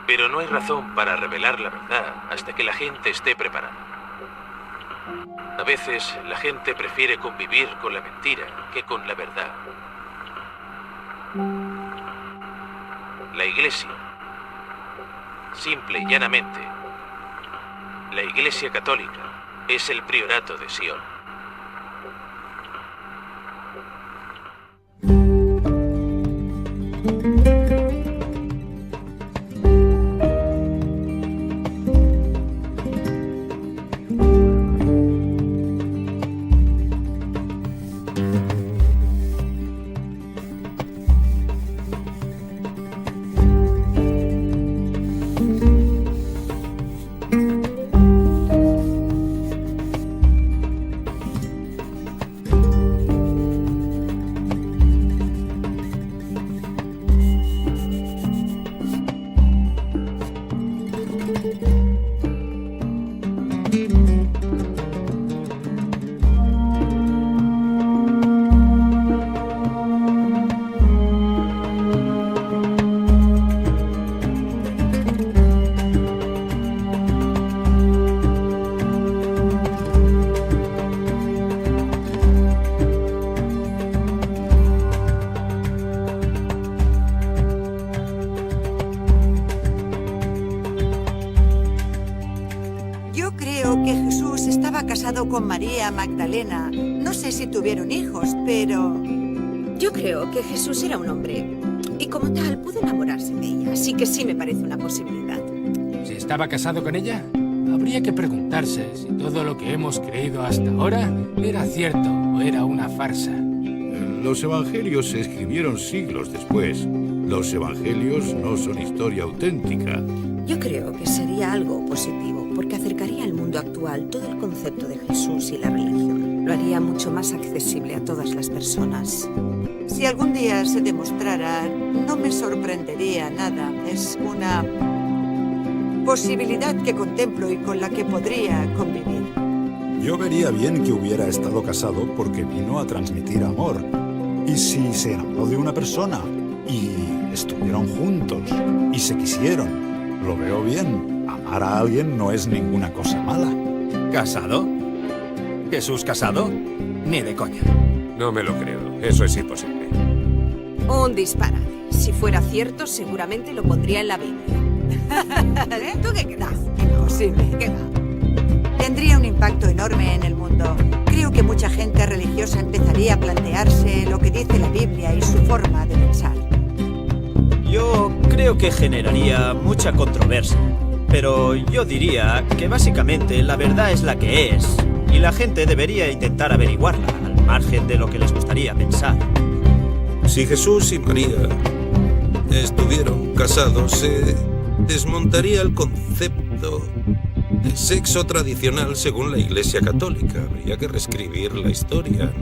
Pero no hay razón para revelar la verdad hasta que la gente esté preparada. A veces la gente prefiere convivir con la mentira que con la verdad. La Iglesia, simple y llanamente, la Iglesia Católica es el Priorato de Sion. que Jesús estaba casado con María Magdalena. No sé si tuvieron hijos, pero... Yo creo que Jesús era un hombre y como tal pudo enamorarse de ella, así que sí me parece una posibilidad. Si estaba casado con ella, habría que preguntarse si todo lo que hemos creído hasta ahora era cierto o era una farsa. Los evangelios se escribieron siglos después. Los evangelios no son historia auténtica. Yo creo que sería algo positivo, porque acercaría al mundo actual todo el concepto de Jesús y la religión. Lo haría mucho más accesible a todas las personas. Si algún día se demostrara, no me sorprendería nada. Es una posibilidad que contemplo y con la que podría convivir. Yo vería bien que hubiera estado casado porque vino a transmitir amor. Y si se enamoró de una persona y estuvieron juntos y se quisieron, lo veo bien. Amar a alguien no es ninguna cosa mala. ¿Casado? ¿Jesús casado? Ni de coña. No me lo creo. Eso es imposible. Un disparate. Si fuera cierto, seguramente lo pondría en la Biblia. ¿Tú qué crees? Imposible. ¿Qué va? Tendría un impacto enorme en el mundo. Creo que mucha gente religiosa empezaría a plantearse lo que dice la Biblia y su forma de pensar. Yo creo que generaría mucha controversia, pero yo diría que básicamente la verdad es la que es, y la gente debería intentar averiguarla, al margen de lo que les gustaría pensar. Si Jesús y María estuvieron casados, se desmontaría el concepto de sexo tradicional según la Iglesia Católica. Habría que reescribir la historia.